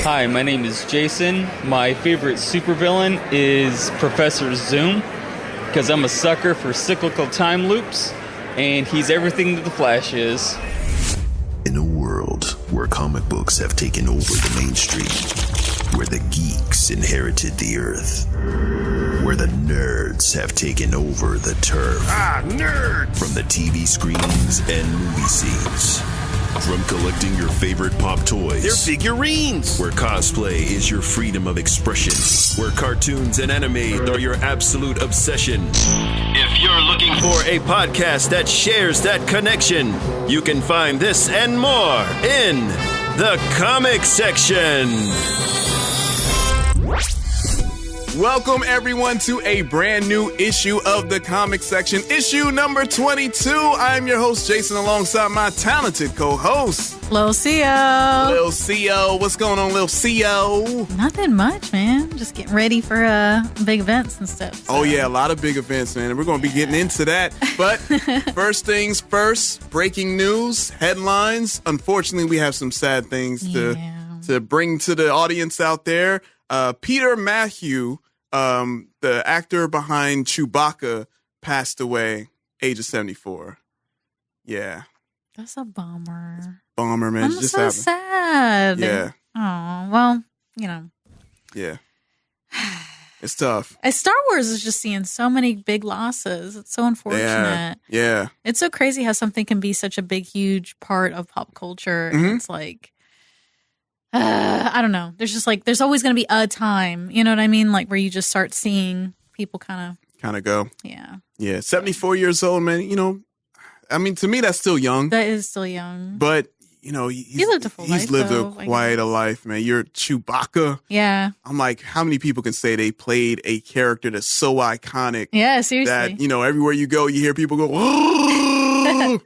Hi, my name is Jason. My favorite supervillain is Professor Zoom, because I'm a sucker for cyclical time loops, and he's everything that the Flash is. In a world where comic books have taken over the mainstream, where the geeks inherited the earth, where the nerds have taken over the turf. Nerds! From the TV screens and movie scenes. From collecting your favorite pop toys. They're figurines! Where cosplay is your freedom of expression. Where cartoons and anime are your absolute obsession. If you're looking for a podcast that shares that connection, you can find this and more in the Comic Section. Welcome, everyone, to a brand new issue of the Comic Section, issue number 22. I'm your host, Jason, alongside my talented co-host, Lil CO. Lil CO. What's going on, Lil CO? Nothing much, man. Just getting ready for big events and stuff. So. Oh, yeah, a lot of big events, man. We're going to be getting into that. But first things first, breaking news, headlines. Unfortunately, we have some sad things to bring to the audience out there. Peter Mayhew, the actor behind Chewbacca, passed away, age of 74. Yeah. That's a bummer. Bummer, man. I'm just so sad. Yeah. Oh, well, you know. Yeah. It's tough. Star Wars is just seeing so many big losses. It's so unfortunate. Yeah. It's so crazy how something can be such a big, huge part of pop culture. Mm-hmm. And it's like, I don't know. There's always going to be a time, you know what I mean? Like where you just start seeing people kind of go. Yeah. Yeah. 74 years old, man. You know, I mean, to me, that's still young. That is still young. But, you know, he lived a full life. He's lived quite a life, man. You're Chewbacca. Yeah. I'm like, how many people can say they played a character that's so iconic? Yeah, seriously. That, you know, everywhere you go, you hear people go, "Whoa!"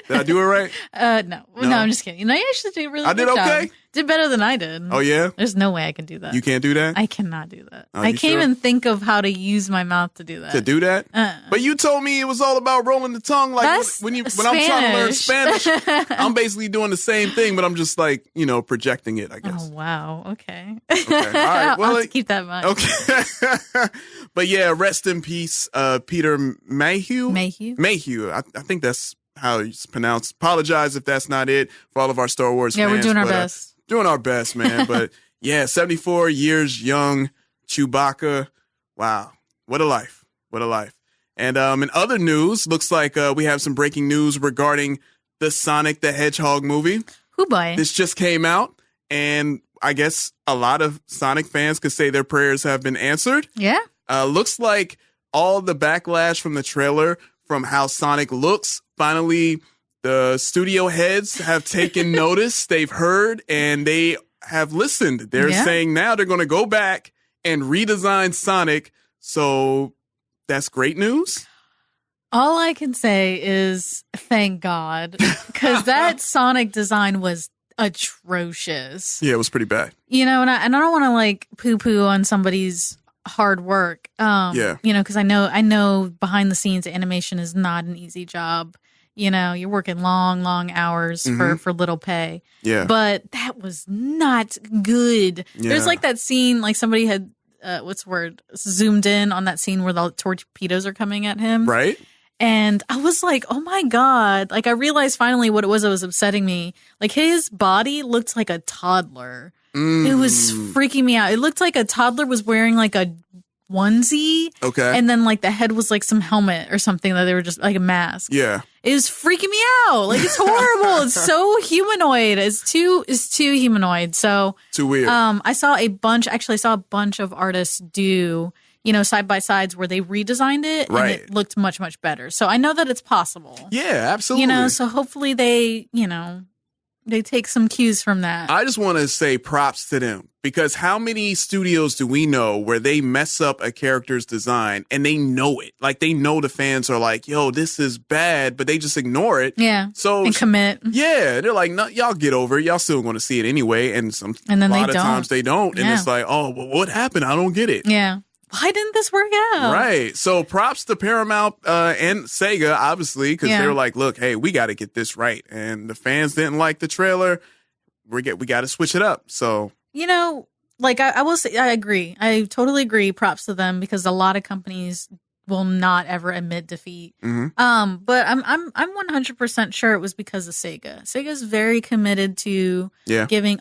Did I do it right? No, I'm just kidding. You know, you actually did really I did good okay? job. Did better than I did. Oh, yeah? There's no way I can do that. You can't do that? I cannot do that. Oh, I you can't sure? even think of how to use my mouth to do that. To do that? But you told me it was all about rolling the tongue. Like That's when I'm trying to learn Spanish, I'm basically doing the same thing, but I'm just like, you know, projecting it, I guess. Oh, wow. Okay. Okay. All right. Well, I'll have to keep that in mind. Okay. But yeah, rest in peace, Peter Mayhew. Mayhew. I think that's how it's pronounced. Apologize if that's not it for all of our Star Wars fans. Yeah, we're doing our best. Doing our best, man. But yeah, 74 years young, Chewbacca. Wow. What a life. What a life. And in other news, looks like we have some breaking news regarding the Sonic the Hedgehog movie. Who boy? This just came out, and I guess a lot of Sonic fans could say their prayers have been answered. Yeah. Looks like all the backlash from the trailer, from how Sonic looks, finally the studio heads have taken notice. They've heard and they have listened. They're saying now they're going to go back and redesign Sonic. So that's great news. All I can say is thank God, because that Sonic design was atrocious. Yeah, it was pretty bad. You know, and I don't want to like poo-poo on somebody's hard work. You know, because I know behind the scenes animation is not an easy job. You know, you're working long hours for little pay. Yeah. But that was not good. Yeah. There's like that scene, like somebody had, zoomed in on that scene where the torpedoes are coming at him. Right. And I was like, oh my God. Like I realized finally what it was that was upsetting me. Like his body looked like a toddler. It was freaking me out. It looked like a toddler was wearing like a onesie. Okay. And then like the head was like some helmet or something that they were just like a mask. Yeah. It was freaking me out. Like it's horrible. It's so humanoid. It's too humanoid. So too weird. I saw a bunch of artists do, you know, side by sides where they redesigned it and it looked much, much better. So I know that it's possible. Yeah, absolutely. You know, so hopefully they take some cues from that. I just want to say props to them, because how many studios do we know where they mess up a character's design and they know it? Like they know the fans are like, yo, this is bad, but they just ignore it. Yeah. So and commit. Yeah. They're like, no, y'all get over it. Y'all still going to see it anyway. And then a lot of times they don't. And it's like, oh, well, what happened? I don't get it. Yeah. Why didn't this work out? Right. So props to Paramount and Sega, obviously, because they were like, look, hey, we got to get this right. And the fans didn't like the trailer. We got to switch it up. So you know, like I will say, I agree. I totally agree. Props to them because a lot of companies will not ever admit defeat. Mm-hmm. But I'm 100% sure it was because of Sega. Sega's very committed to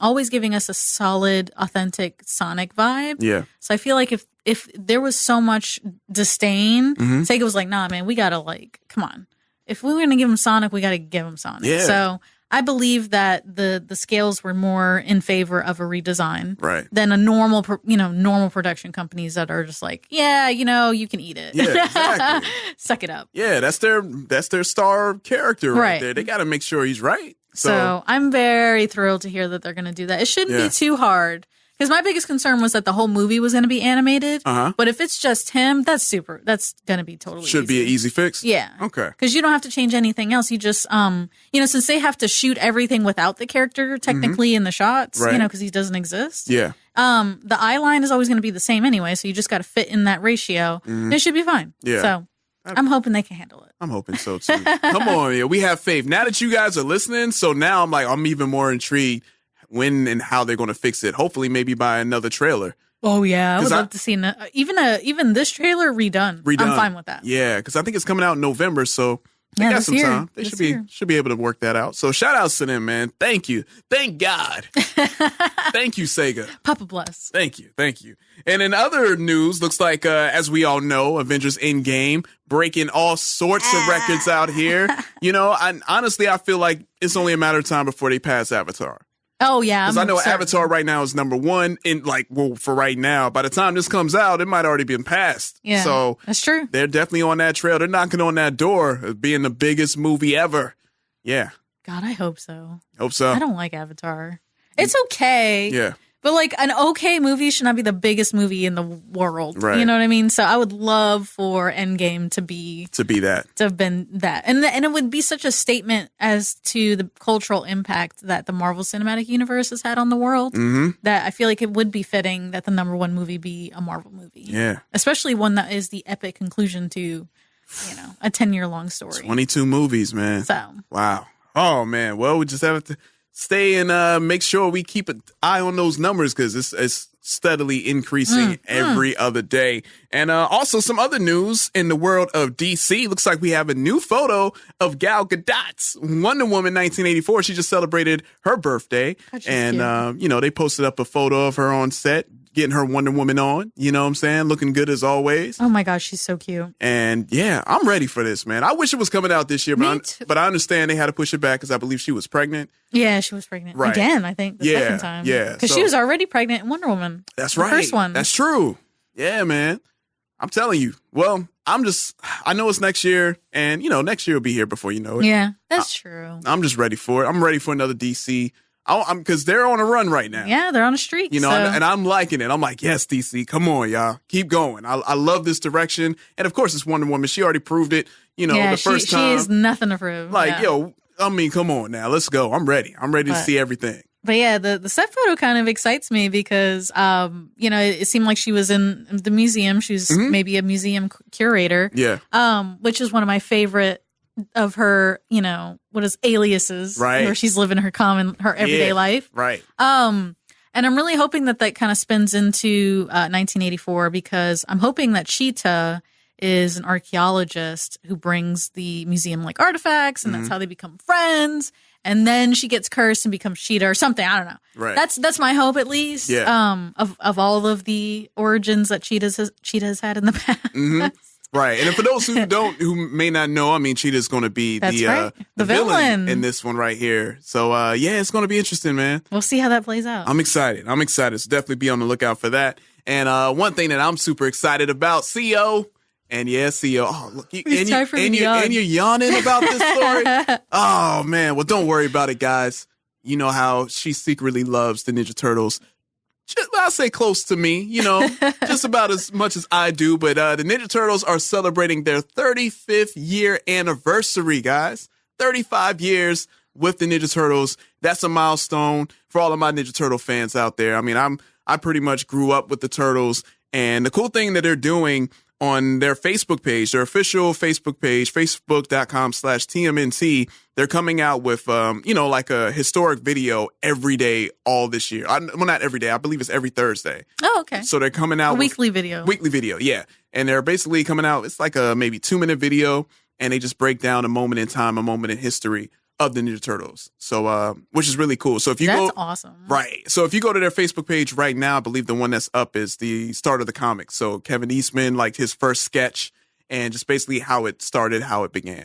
always giving us a solid, authentic Sonic vibe. Yeah. So I feel like if there was so much disdain, Mm-hmm. Sega was like, nah, man, we gotta come on. If we were gonna give him Sonic, we gotta give him Sonic. Yeah. So I believe that the scales were more in favor of a redesign than a normal production companies that are just like, yeah, you can eat it. Yeah, exactly. Suck it up. Yeah, that's their star character right there. They got to make sure he's right. So I'm very thrilled to hear that they're going to do that. It shouldn't be too hard. Because my biggest concern was that the whole movie was going to be animated. But if it's just him, that's going to be totally Should be an easy fix? Yeah. Okay. Because you don't have to change anything else. You just, since they have to shoot everything without the character technically in the shots, because he doesn't exist. Yeah. The eye line is always going to be the same anyway. So you just got to fit in that ratio. And it should be fine. Yeah. So I'm hoping they can handle it. I'm hoping so too. Come on, yeah. We have faith. Now that you guys are listening, so now I'm even more intrigued when and how they're going to fix it. Hopefully, maybe by another trailer. Oh yeah, I would love to see even this trailer redone. I'm fine with that. Yeah, because I think it's coming out in November, so they got some time. They should be able to work that out. So shout outs to them, man. Thank you. Thank God. Thank you, Sega. Papa bless. Thank you. And in other news, looks like as we all know, Avengers Endgame breaking all sorts of records out here. Honestly, I feel like it's only a matter of time before they pass Avatar. Oh, yeah. Because I know Avatar right now is number one for right now. By the time this comes out, it might already been passed. Yeah, so that's true. They're definitely on that trail. They're knocking on that door of being the biggest movie ever. Yeah. God, I hope so. Hope so. I don't like Avatar. It's okay. Yeah. But an okay movie should not be the biggest movie in the world. Right. You know what I mean? So I would love for Endgame to have been that. And it would be such a statement as to the cultural impact that the Marvel Cinematic Universe has had on the world that I feel like it would be fitting that the number one movie be a Marvel movie. Yeah. Especially one that is the epic conclusion to, a 10-year long story. 22 movies, man. So. Wow. Oh, man. Well, we just have to stay and make sure we keep an eye on those numbers because it's steadily increasing every other day. And also some other news in the world of DC. Looks like we have a new photo of Gal Gadot's Wonder Woman 1984. She just celebrated her birthday. And, they posted up a photo of her on set, getting her Wonder Woman on. You know what I'm saying? Looking good as always. Oh, my gosh. She's so cute. And, yeah, I'm ready for this, man. I wish it was coming out this year, but I understand they had to push it back because I believe she was pregnant. Yeah, she was pregnant. Right. Again, I think, the second time. Yeah. Because she was already pregnant in Wonder Woman. That's the right. First one. That's true. Yeah, man. I'm telling you. Well, I know it's next year, and, next year will be here before you know it. Yeah, that's true. I'm just ready for it. I'm ready for another DC. Because they're on a run right now. Yeah, they're on a streak. And I'm liking it. I'm like, yes, DC, come on, y'all. Keep going. I love this direction. And, of course, it's Wonder Woman. She already proved it, the first time. She has nothing to prove. Come on now. Let's go. I'm ready. I'm ready to see everything. But yeah, the set photo kind of excites me because, it seemed like she was in the museum. She was maybe a museum curator. Yeah. Which is one of my favorite of her, aliases. Right. Where she's living her everyday life. Right. And I'm really hoping that kind of spins into 1984 because I'm hoping that Cheetah is an archaeologist who brings the museum artifacts and that's how they become friends. And then she gets cursed and becomes Cheetah or something. I don't know. Right. That's my hope at least. Yeah. Of all of the origins that Cheetah has had in the past. Right. And for those who may not know, Cheetah's going to be the villain in this one right here. So, it's going to be interesting, man. We'll see how that plays out. I'm excited. So definitely be on the lookout for that. And one thing that I'm super excited about, CO. And CO. Oh, look, you're yawning about this story. Oh man. Well, don't worry about it, guys. You know how she secretly loves the Ninja Turtles. I'll say close to me, just about as much as I do. But the Ninja Turtles are celebrating their 35th year anniversary, guys. 35 years with the Ninja Turtles. That's a milestone for all of my Ninja Turtle fans out there. I pretty much grew up with the Turtles. And the cool thing that they're doing on their Facebook page, their official Facebook page, facebook.com/TMNT. They're coming out with, like a historic video every day all this year. Well, not every day. I believe it's every Thursday. Oh, okay. So they're coming out with weekly video. Weekly video, yeah. And they're basically coming out. It's like a maybe 2-minute video, and they just break down a moment in time, a moment in history of the Ninja Turtles. So, which is really cool. So if you That's awesome. Right. So if you go to their Facebook page right now, I believe the one that's up is the start of the comics. So Kevin Eastman, like his first sketch, and just basically how it started, how it began.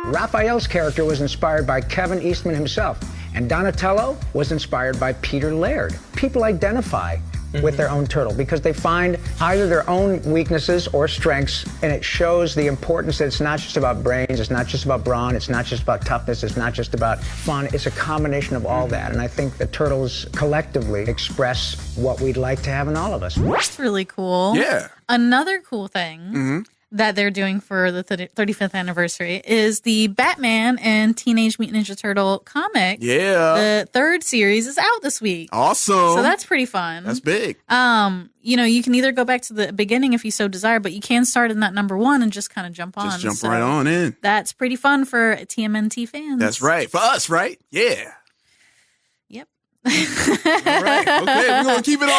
Raphael's character was inspired by Kevin Eastman himself, and Donatello was inspired by Peter Laird. People identify with their own turtle because they find either their own weaknesses or strengths, and it shows the importance that it's not just about brains, it's not just about brawn, it's not just about toughness, it's not just about fun, it's a combination of all that. And I think the turtles collectively express what we'd like to have in all of us. That's really cool. Yeah. Another cool thing that they're doing for the 35th anniversary is the Batman and Teenage Mutant Ninja Turtle comic. Yeah. The 3rd series is out this week. Awesome. So that's pretty fun. That's big. You can either go back to the beginning if you so desire, but you can start in that number 1 and just kind of jump on. Just jump right on in. That's pretty fun for TMNT fans. That's right. For us, right? Yeah. Yep. All right. Okay. We're going to keep it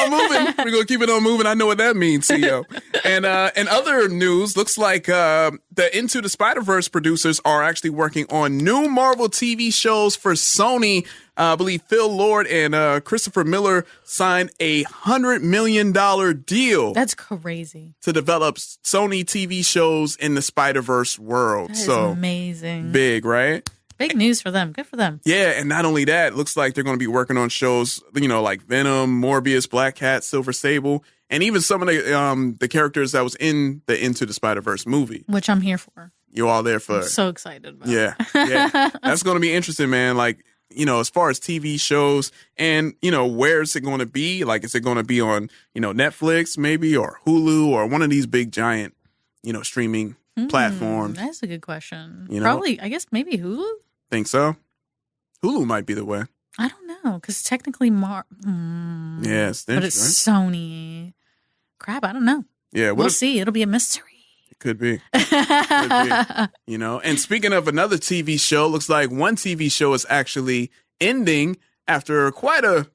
on moving. I know what that means, CEO. And other news, looks like the Into the Spider-Verse producers are actually working on new Marvel TV shows for Sony. I believe Phil Lord and Christopher Miller signed a $100 million deal. That's crazy. To develop Sony TV shows in the Spider-Verse world. That is amazing. Big, right? Big news for them. Good for them. Yeah, and not only that, it looks like they're going to be working on shows, like Venom, Morbius, Black Cat, Silver Sable, and even some of the characters that was in the Into the Spider-Verse movie. Which I'm here for. You all there for? I'm so excited about. Yeah. That's going to be interesting, man. Like, as far as TV shows and, where is it going to be? Like, is it going to be on, Netflix maybe, or Hulu, or one of these big giant, streaming platforms? That's a good question. You know? Probably, I guess maybe Hulu? Think so? Hulu might be the way. I don't know, because technically Yeah, it's but it's Sony. Crap, I don't know. Yeah, we'll see. It'll be a mystery. It could be. And speaking of another TV show, looks like one TV show is actually ending after quite a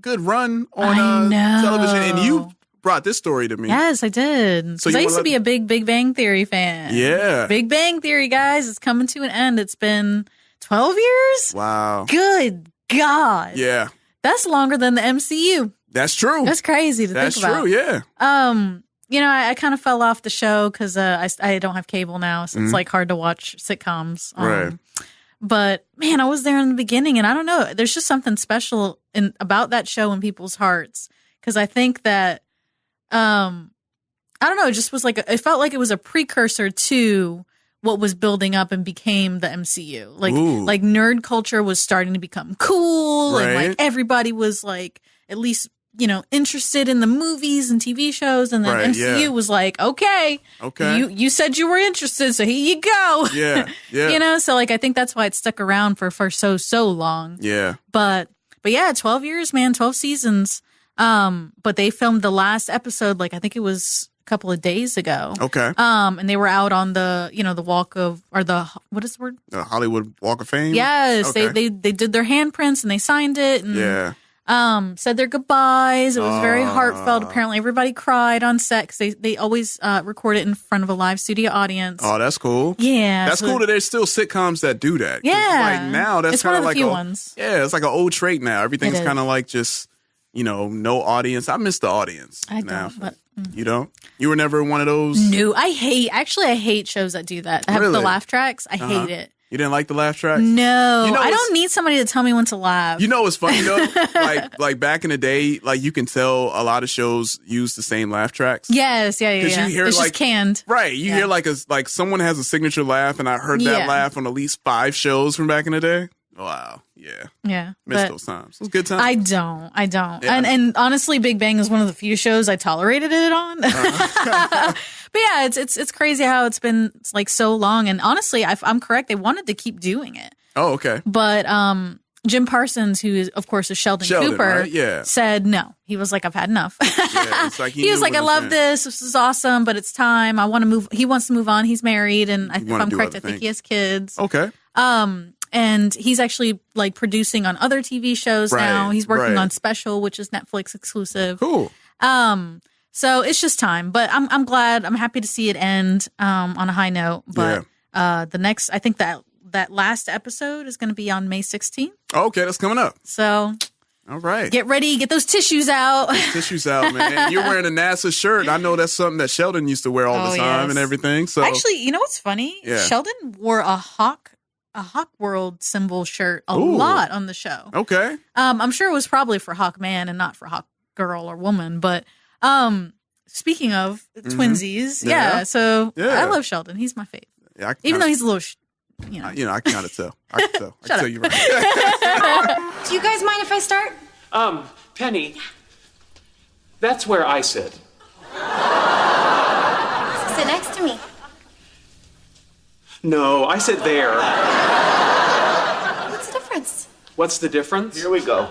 good run on television. And you brought this story to me. Yes, I did. Because I used to be a big Bang Theory fan. Yeah. Big Bang Theory, guys, is coming to an end. It's been 12 years? Wow. Good God. Yeah. That's longer than the MCU. That's true. That's crazy to think about. That's true, yeah. I kind of fell off the show because I don't have cable now, so it's like hard to watch sitcoms. Right. But man, I was there in the beginning, and I don't know. There's just something special about that show in people's hearts, because I think that I don't know. It just was it felt like it was a precursor to what was building up and became the MCU. Like nerd culture was starting to become cool, right. and like everybody was like at least interested in the movies and TV shows, and then MCU was like, okay, you said you were interested, so here you go. Yeah. So I think that's why it stuck around for so long. Yeah. But yeah, 12 years, man, 12 seasons. But they filmed the last episode, I think it was a couple of days ago. Okay. And they were out on the, the walk of, or what is the word? The Hollywood Walk of Fame? Yes. Okay. They did their handprints and they signed it. And, said their goodbyes. It was very heartfelt. Apparently everybody cried on set because they always record it in front of a live studio audience. Oh, that's cool. Yeah. That's cool that there's still sitcoms that do that. Yeah. Now that's kind of like a few ones. Yeah, it's like an old trait now. Everything's kind of like just, no audience. I miss the audience. I don't, but you don't? You were never one of those? No, I hate shows that do that. That have the laugh tracks. I hate it. You didn't like the laugh tracks? No, I don't need somebody to tell me when to laugh. It's funny though. like back in the day, you can tell a lot of shows use the same laugh tracks. Yes, yeah. You hear it's just canned. Right. You hear someone has a signature laugh, and I heard that laugh on at least 5 shows from back in the day. Wow. Yeah. Yeah. Missed those times. It was a good time. I don't. Yeah. And honestly, Big Bang is one of the few shows I tolerated it on. But yeah, it's crazy how it's been so long. And honestly, I'm correct. They wanted to keep doing it. Oh, okay. But Jim Parsons, who is, of course, is Sheldon Cooper, right? Yeah. said no. He was like, I've had enough. Yeah, it's like he was like, I love this. This is awesome, but it's time. I want to move. He wants to move on. He's married, and if I'm correct, I think he has kids. Okay. And he's actually like producing on other TV shows now. He's working on Special, which is Netflix exclusive. Cool. So it's just time. But I'm glad. I'm happy to see it end on a high note. But the next, I think that last episode is going to be on May 16th. Okay, that's coming up. So, all right. Get ready. Get those tissues out. Tissues out, man. You're wearing a NASA shirt. I know that's something that Sheldon used to wear all the time and everything. So actually, you know what's funny? Yeah. Sheldon wore a Hawk World symbol shirt a lot on the show. Okay. I'm sure it was probably for Hawkman and not for Hawk Girl or Woman. But speaking of twinsies, so I love Sheldon. He's my fave. Yeah, even though he's a little. I can kind of tell. I can tell. I can tell you right. Do you guys mind if I start? Penny, that's where I sit. Sit next to me. No, I sit there. What's the difference? What's the difference? Here we go.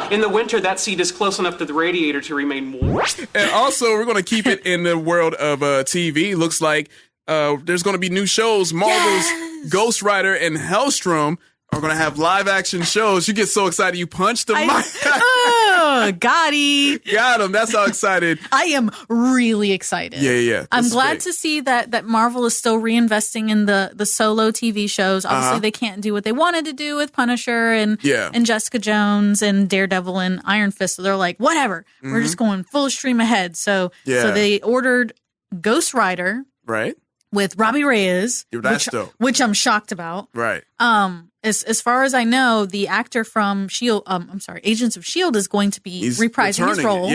In the winter, that seat is close enough to the radiator to remain warm. And also, we're going to keep it in the world of TV. Looks like there's going to be new shows. Marvel's Ghost Rider and Hellstrom are going to have live action shows. You get so excited you punch the mic. Got him. That's how excited. I am really excited. Yeah. I'm glad to see that Marvel is still reinvesting in the solo TV shows. Obviously, they can't do what they wanted to do with Punisher and Jessica Jones and Daredevil and Iron Fist. So they're like, whatever. We're just going full stream ahead. So they ordered Ghost Rider. Right. With Robbie Reyes, which I'm shocked about. Right. As far as I know, the actor from Agents of S.H.I.E.L.D. is going to be reprising his role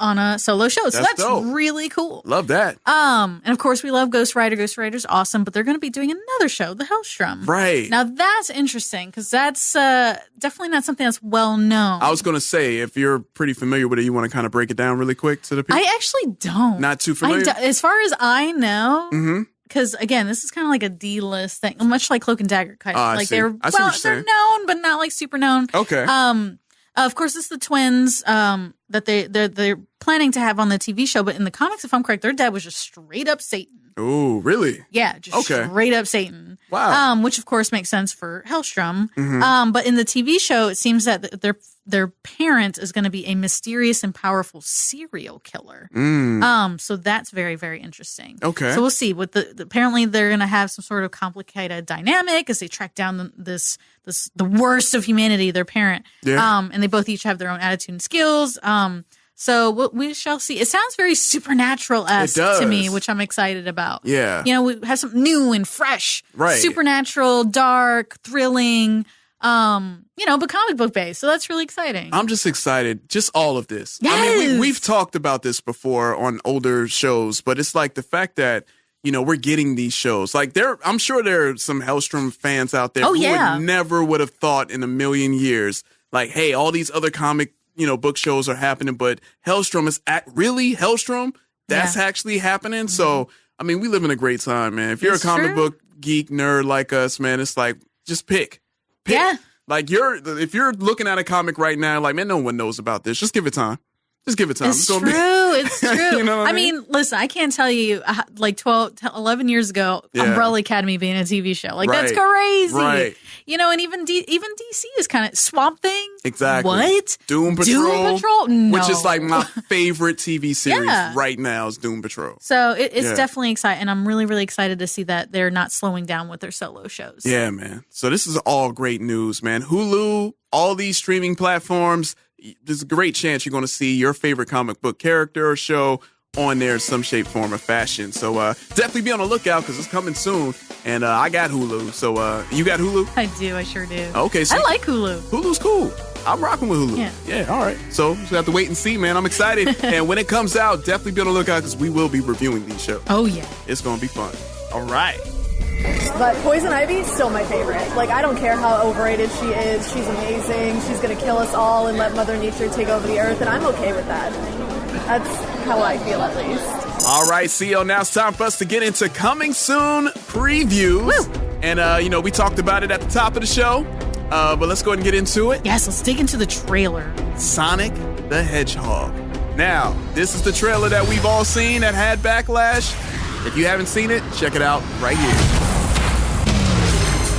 on a solo show. So that's really cool. Love that. And of course, we love Ghost Rider. Ghost Rider's awesome, but they're going to be doing another show, The Hellstrom. Right. Now, that's interesting because that's definitely not something that's well known. I was going to say, if you're pretty familiar with it, you want to kind of break it down really quick to the people? I actually don't. Not too familiar? As far as I know, because again, this is kind of like a D-list thing, much like Cloak and Dagger. Kind of like they're known, but not like super known. Okay. Of course, it's the twins that they're planning to have on the TV show, but in the comics, if I'm correct, their dad was just straight up Satan. Oh, really? Yeah, just straight up Satan. Wow. Which of course makes sense for Hellstrom. But in the TV show, it seems that their parent is going to be a mysterious and powerful serial killer. So that's very, very interesting. Okay. So we'll see. With apparently they're going to have some sort of complicated dynamic as they track down the worst of humanity, their parent. Yeah. And they both each have their own attitude and skills. So we shall see. It sounds very Supernatural-esque to me, which I'm excited about. Yeah. We have something new and fresh. Right. Supernatural, dark, thrilling, but comic book based. So that's really exciting. I'm just excited. Just all of this. Yes. I mean, we've talked about this before on older shows, but it's like the fact that, we're getting these shows. Like I'm sure there are some Hellstrom fans out there who would have thought in a million years, like, hey, all these other comic book shows are happening, but Hellstrom is really Hellstrom. That's actually happening. So, I mean, we live in a great time, man. If you're a comic book geek nerd like us, man, it's like, just pick. Yeah. Like if you're looking at a comic right now, like, man, no one knows about this. Just give it time. Just give it time. It's true. It's true. You know what I mean, listen, I can't tell you, like 11 years ago, Umbrella Academy being a TV show. Like, that's crazy. Right. And even DC is kind of Swamp Thing. Exactly. What? Doom Patrol? No. Which is like my favorite TV series right now is Doom Patrol. So it's definitely exciting. And I'm really, really excited to see that they're not slowing down with their solo shows. Yeah, man. So this is all great news, man. Hulu, all these streaming platforms, there's a great chance you're going to see your favorite comic book character or show on there in some shape, form, or fashion. So definitely be on the lookout because it's coming soon. And I got Hulu. So you got Hulu? I do. I sure do. Okay. So I like Hulu. Hulu's cool. I'm rocking with Hulu. Yeah. All right. So we have to wait and see, man. I'm excited. And when it comes out, definitely be on the lookout because we will be reviewing these shows. Oh, yeah. It's going to be fun. All right. But Poison Ivy, still my favorite. Like, I don't care how overrated she is. She's amazing. She's going to kill us all and let Mother Nature take over the earth, and I'm okay with that. That's how I feel, at least. All right, CEO, now it's time for us to get into coming soon previews. Woo. And, we talked about it at the top of the show. But let's go ahead and get into it. Yes, let's dig into the trailer. Sonic the Hedgehog. Now, this is the trailer that we've all seen that had backlash. If you haven't seen it, check it out right here.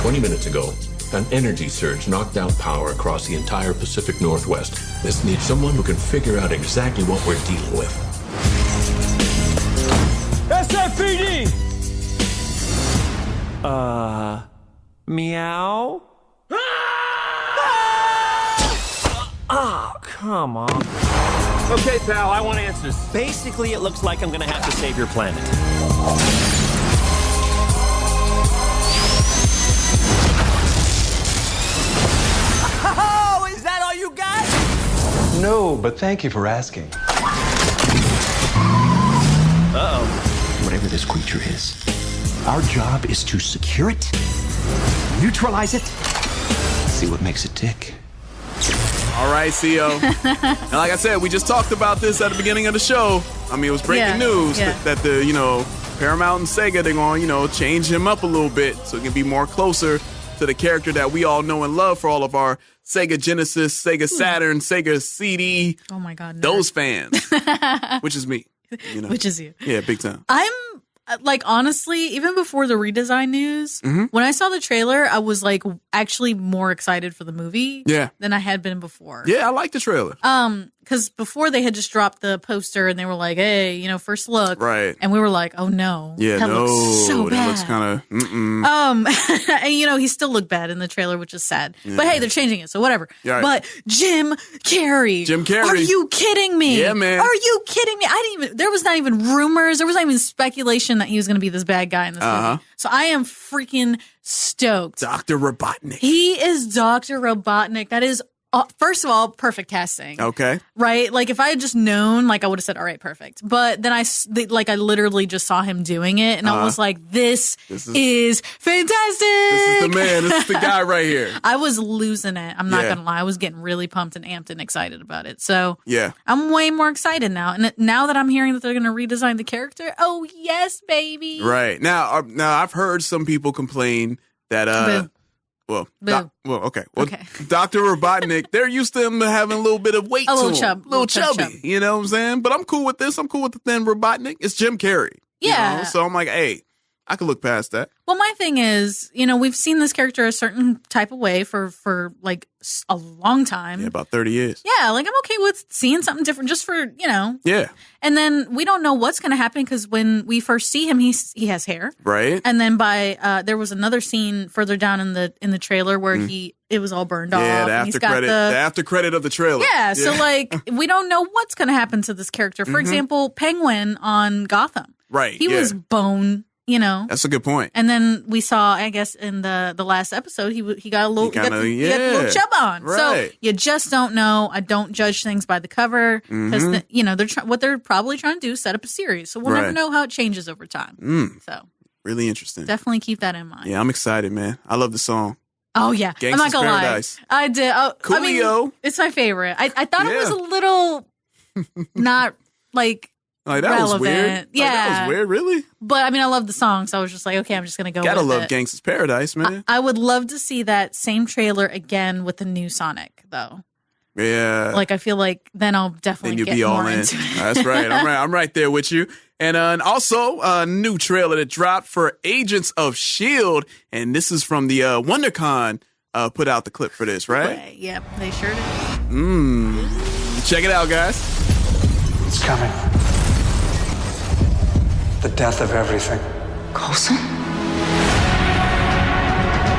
20 minutes ago, an energy surge knocked out power across the entire Pacific Northwest. This needs someone who can figure out exactly what we're dealing with. SFPD! Meow? Oh, come on. Okay, pal, I want answers. Basically, it looks like I'm gonna have to save your planet. Oh, is that all you got? No, but thank you for asking. Uh-oh. Whatever this creature is, our job is to secure it, neutralize it, see what makes it tick. All right, CO. And like I said, we just talked about this at the beginning of the show. I mean, it was breaking news that the, Paramount and Sega, they're going, change him up a little bit so he can be more closer to the character that we all know and love for all of our Sega Genesis, Sega Saturn, Sega CD. Oh my God. Those fans, which is me. Which is you. Yeah, big time. I'm honestly, even before the redesign news, when I saw the trailer, I was actually more excited for the movie than I had been before. Yeah, I like the trailer. Because before they had just dropped the poster and they were like, hey, first look. Right. And we were like, oh no. Yeah, that looks so bad. That looks kind of, and he still looked bad in the trailer, which is sad. Yeah. But hey, they're changing it, so whatever. Yeah, right. But Jim Carrey. Are you kidding me? Yeah, man. Are you kidding me? There was not even rumors. There was not even speculation that he was going to be this bad guy in this movie. So I am freaking stoked. Dr. Robotnik. He is Dr. Robotnik. That is, first of all, perfect casting. Okay. Right? If I had just known, I would have said, all right, perfect. But then I literally just saw him doing it, and I was like, this is fantastic. This is the man. This is the guy right here. I was losing it. I'm not going to lie. I was getting really pumped and amped and excited about it. So yeah, I'm way more excited now. And now that I'm hearing that they're going to redesign the character, oh, yes, baby. Right. Now I've heard some people complain that, Dr. Robotnik, they're used to him having a little bit of weight to him. A little chubby. You know what I'm saying? But I'm cool with this. I'm cool with the thin Robotnik. It's Jim Carrey. Yeah. So I'm like, hey, I could look past that. Well, my thing is, we've seen this character a certain type of way for a long time. Yeah, about 30 years. Yeah, I'm okay with seeing something different just for, Yeah. And then we don't know what's going to happen because when we first see him, he has hair. Right. And then there was another scene further down in the trailer where it was all burned off. Yeah, the after credit of the trailer. Yeah, so we don't know what's going to happen to this character. For example, Penguin on Gotham. Right. He was bone. That's a good point. And then we saw, I guess, in the last episode, he got a little, he got a little chub on. Right. So you just don't know. I don't judge things by the cover because what they're probably trying to do is set up a series. So we'll never know how it changes over time. So really interesting. Definitely keep that in mind. Yeah, I'm excited, man. I love the song. Oh yeah, Gangsta's I'm not gonna Paradise. lie. I did. Coolio. I mean, it's my favorite. I thought it was a little not that relevant. was weird. Yeah, that was weird. Really? But I mean, I love the song, so I was just like, okay, I'm just gonna go. Gotta with love it. Gangsta's Paradise, man. I would love to see that same trailer again with the new Sonic, though. Yeah. I feel like then I'll definitely get more into it. That's right. I'm right there with you. And also a new trailer that dropped for Agents of S.H.I.E.L.D. And this is from the WonderCon put out the clip for this, right? Yep, they sure did. Check it out, guys. It's coming. The death of everything. Coulson?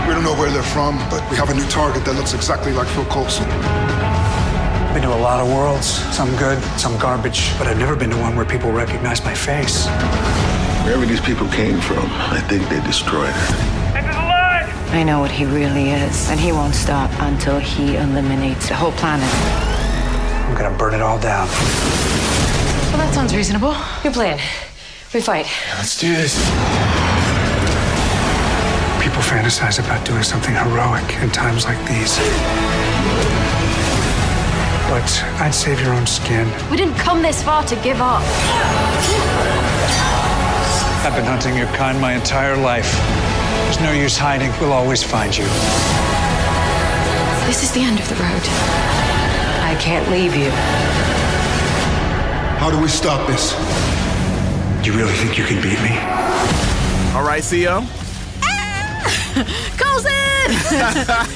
We don't know where they're from, but we have a new target that looks exactly like Phil Coulson. Been to a lot of worlds, some good, some garbage, but I've never been to one where people recognize my face. Wherever these people came from, I think they destroyed it. I know what he really is, and he won't stop until he eliminates the whole planet. I'm gonna burn it all down. Well, that sounds reasonable. Your plan. We fight. Let's do this. People fantasize about doing something heroic in times like these. But I'd save your own skin. We didn't come this far to give up. I've been hunting your kind my entire life. There's no use hiding. We'll always find you. Into the light! I know what he really is, and he won't stop until he eliminates the whole planet. I'm gonna burn it all down. People fantasize about doing something heroic in times like these. But I'd save your own skin. We didn't come this far to give up. We didn't come this far to give up. There's no use hiding. We'll always find you. This is the end of the road. I can't leave you. How do we stop this? You really think you can beat me? All right, CEO. Coulson!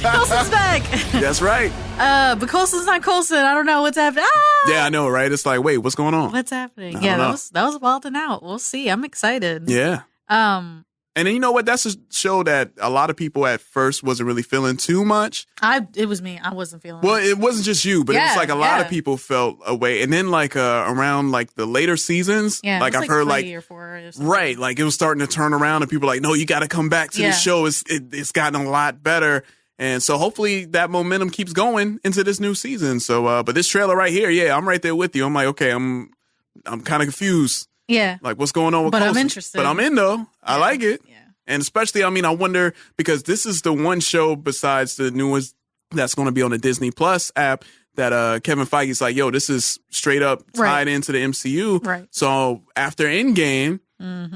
Coulson's back. That's right. But Coulson's not Coulson. I don't know what's happening. Ah! Yeah, I know, right? It's like, wait, what's going on? What's happening? I Yeah, don't that was wild and out. We'll see. I'm excited. Yeah. And then you know what? That's a show that a lot of people at first wasn't really feeling too much. It was me. I wasn't feeling Well, it. it wasn't just you, but it was like a lot of people felt away. And then like around like the later seasons, like I've heard 3 or 4 or something. right, like it was starting to turn around and people were like, no, you got to come back to the show. It's gotten a lot better. And so hopefully that momentum keeps going into this new season. So, but this trailer right here, yeah, I'm right there with you. I'm like, okay, I'm kind of confused. Yeah. Like what's going on with But Coulson? I'm interested. But I'm in though. I like it. Yeah. And especially, I mean, I wonder, because this is the one show besides the newest that's going to be on the Disney Plus app that Kevin Feige's like, yo, this is straight up tied into the MCU. Right. So after Endgame,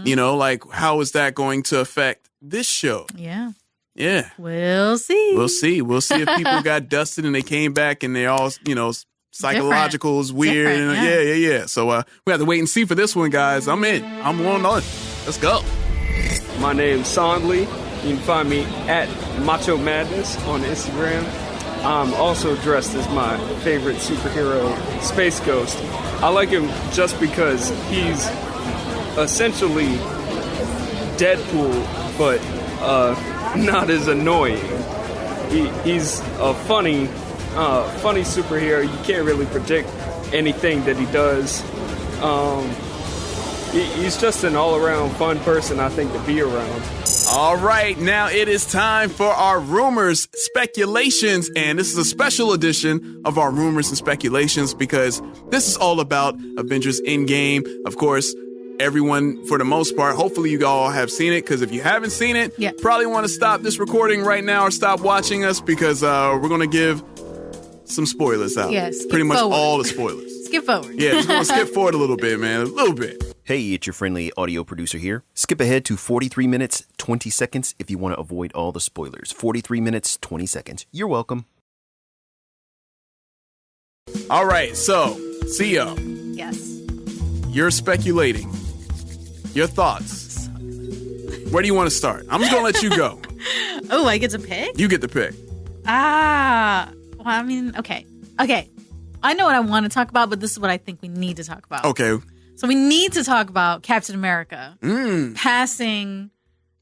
you know, like, how is that going to affect this show? Yeah. Yeah. We'll see. We'll see. We'll see if people got dusted and they came back and they're all, you know, psychological is weird. Different, yeah. So we have to wait and see for this one, guys. I'm in. I'm on. Let's go. My name's Sondley. You can find me at Macho Madness on Instagram. I'm also dressed as my favorite superhero, Space Ghost. I like him just because he's essentially Deadpool, but not as annoying. He's a funny superhero. You can't really predict anything that he does. He's just an all-around fun person, I think, to be around. All right, now it is time for our rumors, speculations, and this is a special edition of our rumors and speculations because this is all about Avengers Endgame. Of course, everyone, for the most part, hopefully you all have seen it, because if you haven't seen it, probably want to stop this recording right now or stop watching us, because we're going to give some spoilers out. Yes, pretty much all the spoilers. Skip forward. Yeah, just going to skip forward a little bit, man. A little bit. Hey, it's your friendly audio producer here. Skip ahead to 43 minutes, 20 seconds if you want to avoid all the spoilers. 43 minutes, 20 seconds. You're welcome. All right, so, CEO. Yes. You're speculating. Your thoughts. Where do you want to start? I'm just going to let you go. Oh, I get to pick? You get to pick. Well, I mean, okay. I know what I want to talk about, but this is what I think we need to talk about. Okay. So we need to talk about Captain America passing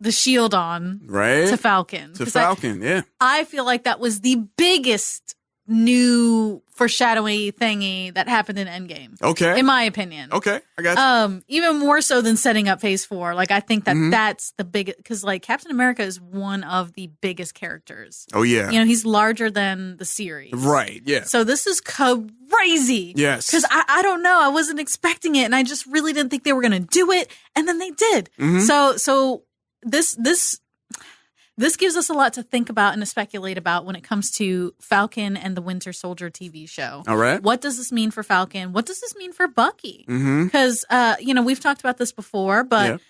the shield on to Falcon. To Falcon, yeah. I feel like that was the biggest new foreshadowing thingy that happened in Endgame. Okay. In my opinion. Okay, I got you. Even more so than setting up Phase 4. Like, I think that that's the biggest, because like Captain America is one of the biggest characters. Oh, yeah. You know, he's larger than the series. Right, yeah. So this is crazy. Yes. Because I don't know. I wasn't expecting it, and I just really didn't think they were going to do it, and then they did. So this gives us a lot to think about and to speculate about when it comes to Falcon and the Winter Soldier TV show. All right. What does this mean for Falcon? What does this mean for Bucky? Because, you know, we've talked about this before, but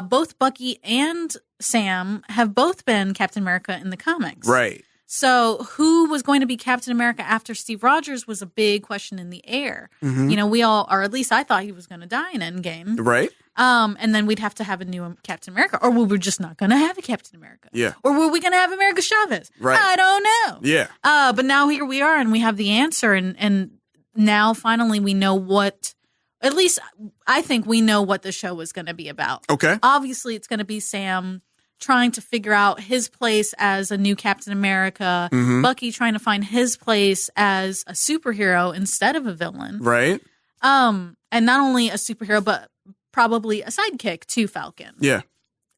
both Bucky and Sam have both been Captain America in the comics. Right. So who was going to be Captain America after Steve Rogers was a big question in the air. You know, we all, or at least I thought he was going to die in Endgame. Right. And then we'd have to have a new Captain America, or we were just not going to have a Captain America. Yeah. Or were we going to have America Chavez? Right. I don't know. Yeah. But now here we are, and we have the answer, and now finally we know what, at least I think we know what the show is going to be about. Okay. Obviously, it's going to be Sam trying to figure out his place as a new Captain America, Bucky trying to find his place as a superhero instead of a villain. Right. And not only a superhero, but probably a sidekick to Falcon. Yeah.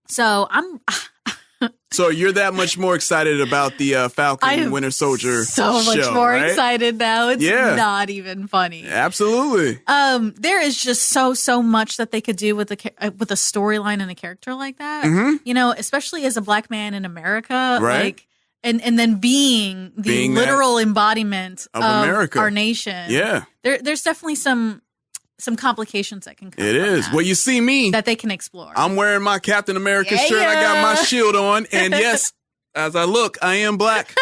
So I'm So you're that much more excited about the Falcon Winter Soldier so much show, more right? excited now. It's not even funny. Absolutely. There is just so much that they could do with a storyline and a character like that. You know, especially as a black man in America, Right. like, and then being the literal embodiment of America, our nation. Yeah. There's definitely some complications that can come. It is. Well, you see me. That they can explore. I'm wearing my Captain America shirt. I got my shield on. And yes, as I look, I am black.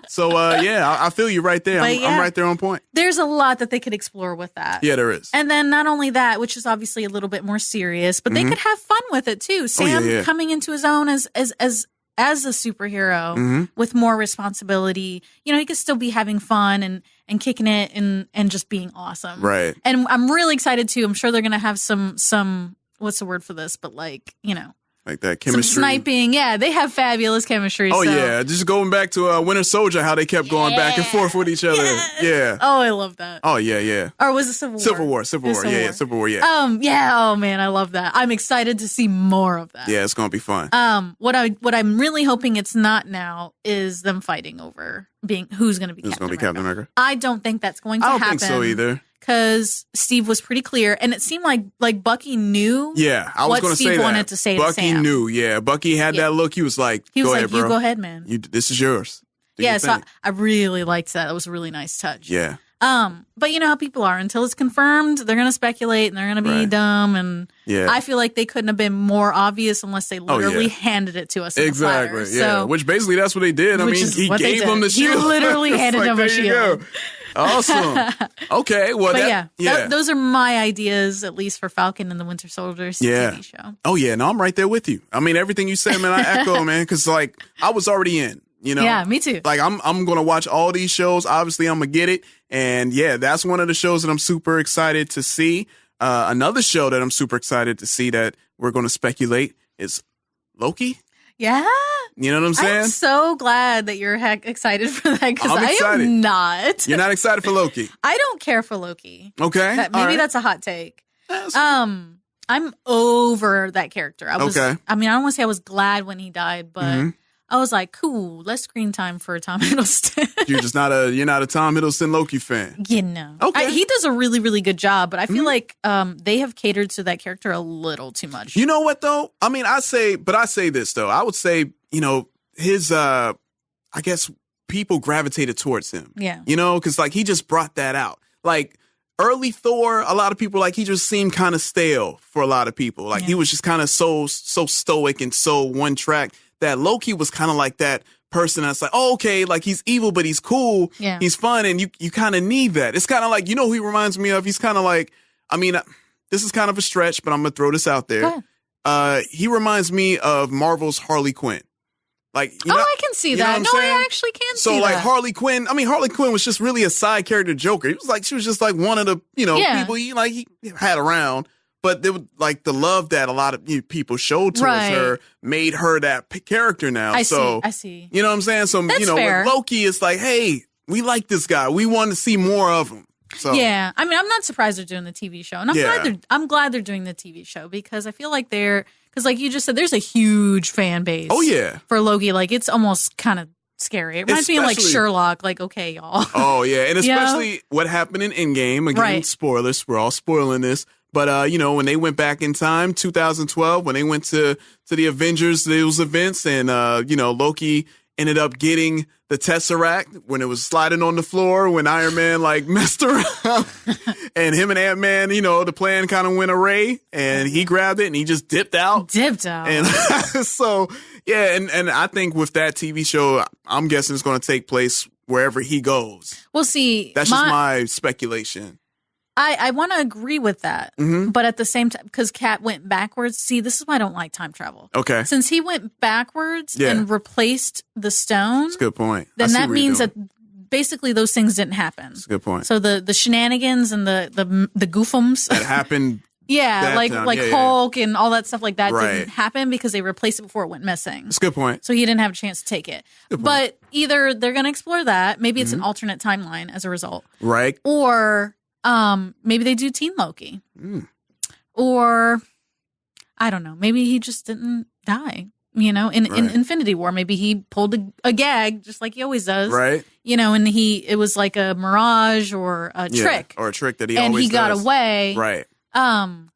So, I feel you right there. I'm right there on point. There's a lot that they could explore with that. Yeah, there is. And then not only that, which is obviously a little bit more serious, but they could have fun with it too. Sam coming into his own as a superhero with more responsibility. You know, he could still be having fun and kicking it and just being awesome. Right. And I'm really excited too. I'm sure they're going to have some what's the word for this? But like, you know. Like that chemistry. Some sniping. Yeah, they have fabulous chemistry. Oh, so. yeah. Just going back to Winter Soldier, how they kept going back and forth with each other. Yeah. Oh, I love that. Oh, yeah. Or was it Civil War? Civil War. Yeah, Civil War, yeah. Oh, man, I love that. I'm excited to see more of that. Yeah, it's going to be fun. What I'm really hoping it's not now is them fighting over who's going to be Captain America. I don't think that's going to happen. I don't think so either. Because Steve was pretty clear, and it seemed like Bucky knew. Yeah, I was going to say that. Steve wanted to say to Bucky Sam. knew. Yeah, Bucky had that look. He was like, "Go ahead, bro. You go ahead, man. This is yours." So I really liked that. That was a really nice touch. Yeah. But you know how people are. Until it's confirmed, they're going to speculate and they're going to be dumb. And I feel like they couldn't have been more obvious unless they literally handed it to us. Exactly. In the yeah. Which basically that's what they did. I mean, he gave them the shield. He literally handed them a shield. Awesome. Okay. Well, those are my ideas, at least for Falcon and the Winter Soldier TV show. Oh yeah, no, I'm right there with you. I mean, everything you said, man, I echo, man, because like I was already in. You know? Yeah, me too. Like I'm gonna watch all these shows. Obviously, I'm gonna get it, and that's one of the shows that I'm super excited to see. Another show that I'm super excited to see that we're gonna speculate is Loki. Yeah. You know what I'm saying? I'm so glad that you're excited for that because I am not. You're not excited for Loki? I don't care for Loki. Okay. Maybe that's a hot take. I'm over that character. I mean, I don't want to say I was glad when he died, but I was like, cool, less screen time for Tom Hiddleston. You're not a Tom Hiddleston Loki fan. You know. Okay. He does a really, really good job, but I feel like they have catered to that character a little too much. You know what though? I mean, I say this though. I would say, you know, his I guess people gravitated towards him. Yeah. You know, because like he just brought that out. Like early Thor, a lot of people like he just seemed kind of stale for a lot of people. Like he was just kind of so stoic and so one track. That Loki was kind of like that person that's like, oh, okay, like he's evil, but he's cool. Yeah. He's fun. And you kind of need that. It's kind of like, you know who he reminds me of? He's kind of like, I mean, this is kind of a stretch, but I'm going to throw this out there. He reminds me of Marvel's Harley Quinn. Like, you know, I can see that. No, I actually can see that. So like Harley Quinn was just really a side character Joker. She was just like one of the, people he had around. But they would, like the love that a lot of people showed towards her made her that character now. I see. You know what I'm saying? So, that's fair. With Loki, it's like, hey, we like this guy. We want to see more of him. So yeah, I mean, I'm not surprised they're doing the TV show, and I'm glad they're doing the TV show because I feel like because like you just said, there's a huge fan base. Oh yeah, for Loki, like it's almost kind of scary. It reminds me of like Sherlock. Like, okay, y'all. Oh yeah, and especially what happened in Endgame. Again, spoilers. We're all spoiling this. But, when they went back in time, 2012, when they went to the Avengers, those events, and, Loki ended up getting the Tesseract when it was sliding on the floor, when Iron Man, messed around. And him and Ant-Man, the plan kind of went awry, and he grabbed it, and he just dipped out. And so, yeah, and I think with that TV show, I'm guessing it's going to take place wherever he goes. We'll see. That's just my speculation. I want to agree with that, but at the same time, because Cat went backwards. See, this is why I don't like time travel. Okay. Since he went backwards and replaced the stone. That's a good point. Then that means that basically those things didn't happen. That's a good point. So the shenanigans and the goofums. That happened. Yeah, Hulk and all that stuff like that didn't happen because they replaced it before it went missing. That's a good point. So he didn't have a chance to take it. But either they're going to explore that. Maybe it's an alternate timeline as a result. Right. Or maybe they do Teen Loki. Or I don't know. Maybe he just didn't die. In Infinity War, maybe he pulled a gag just like he always does. Right. And it was like a mirage or a trick. Or a trick that he always does. And he got does. away. Right.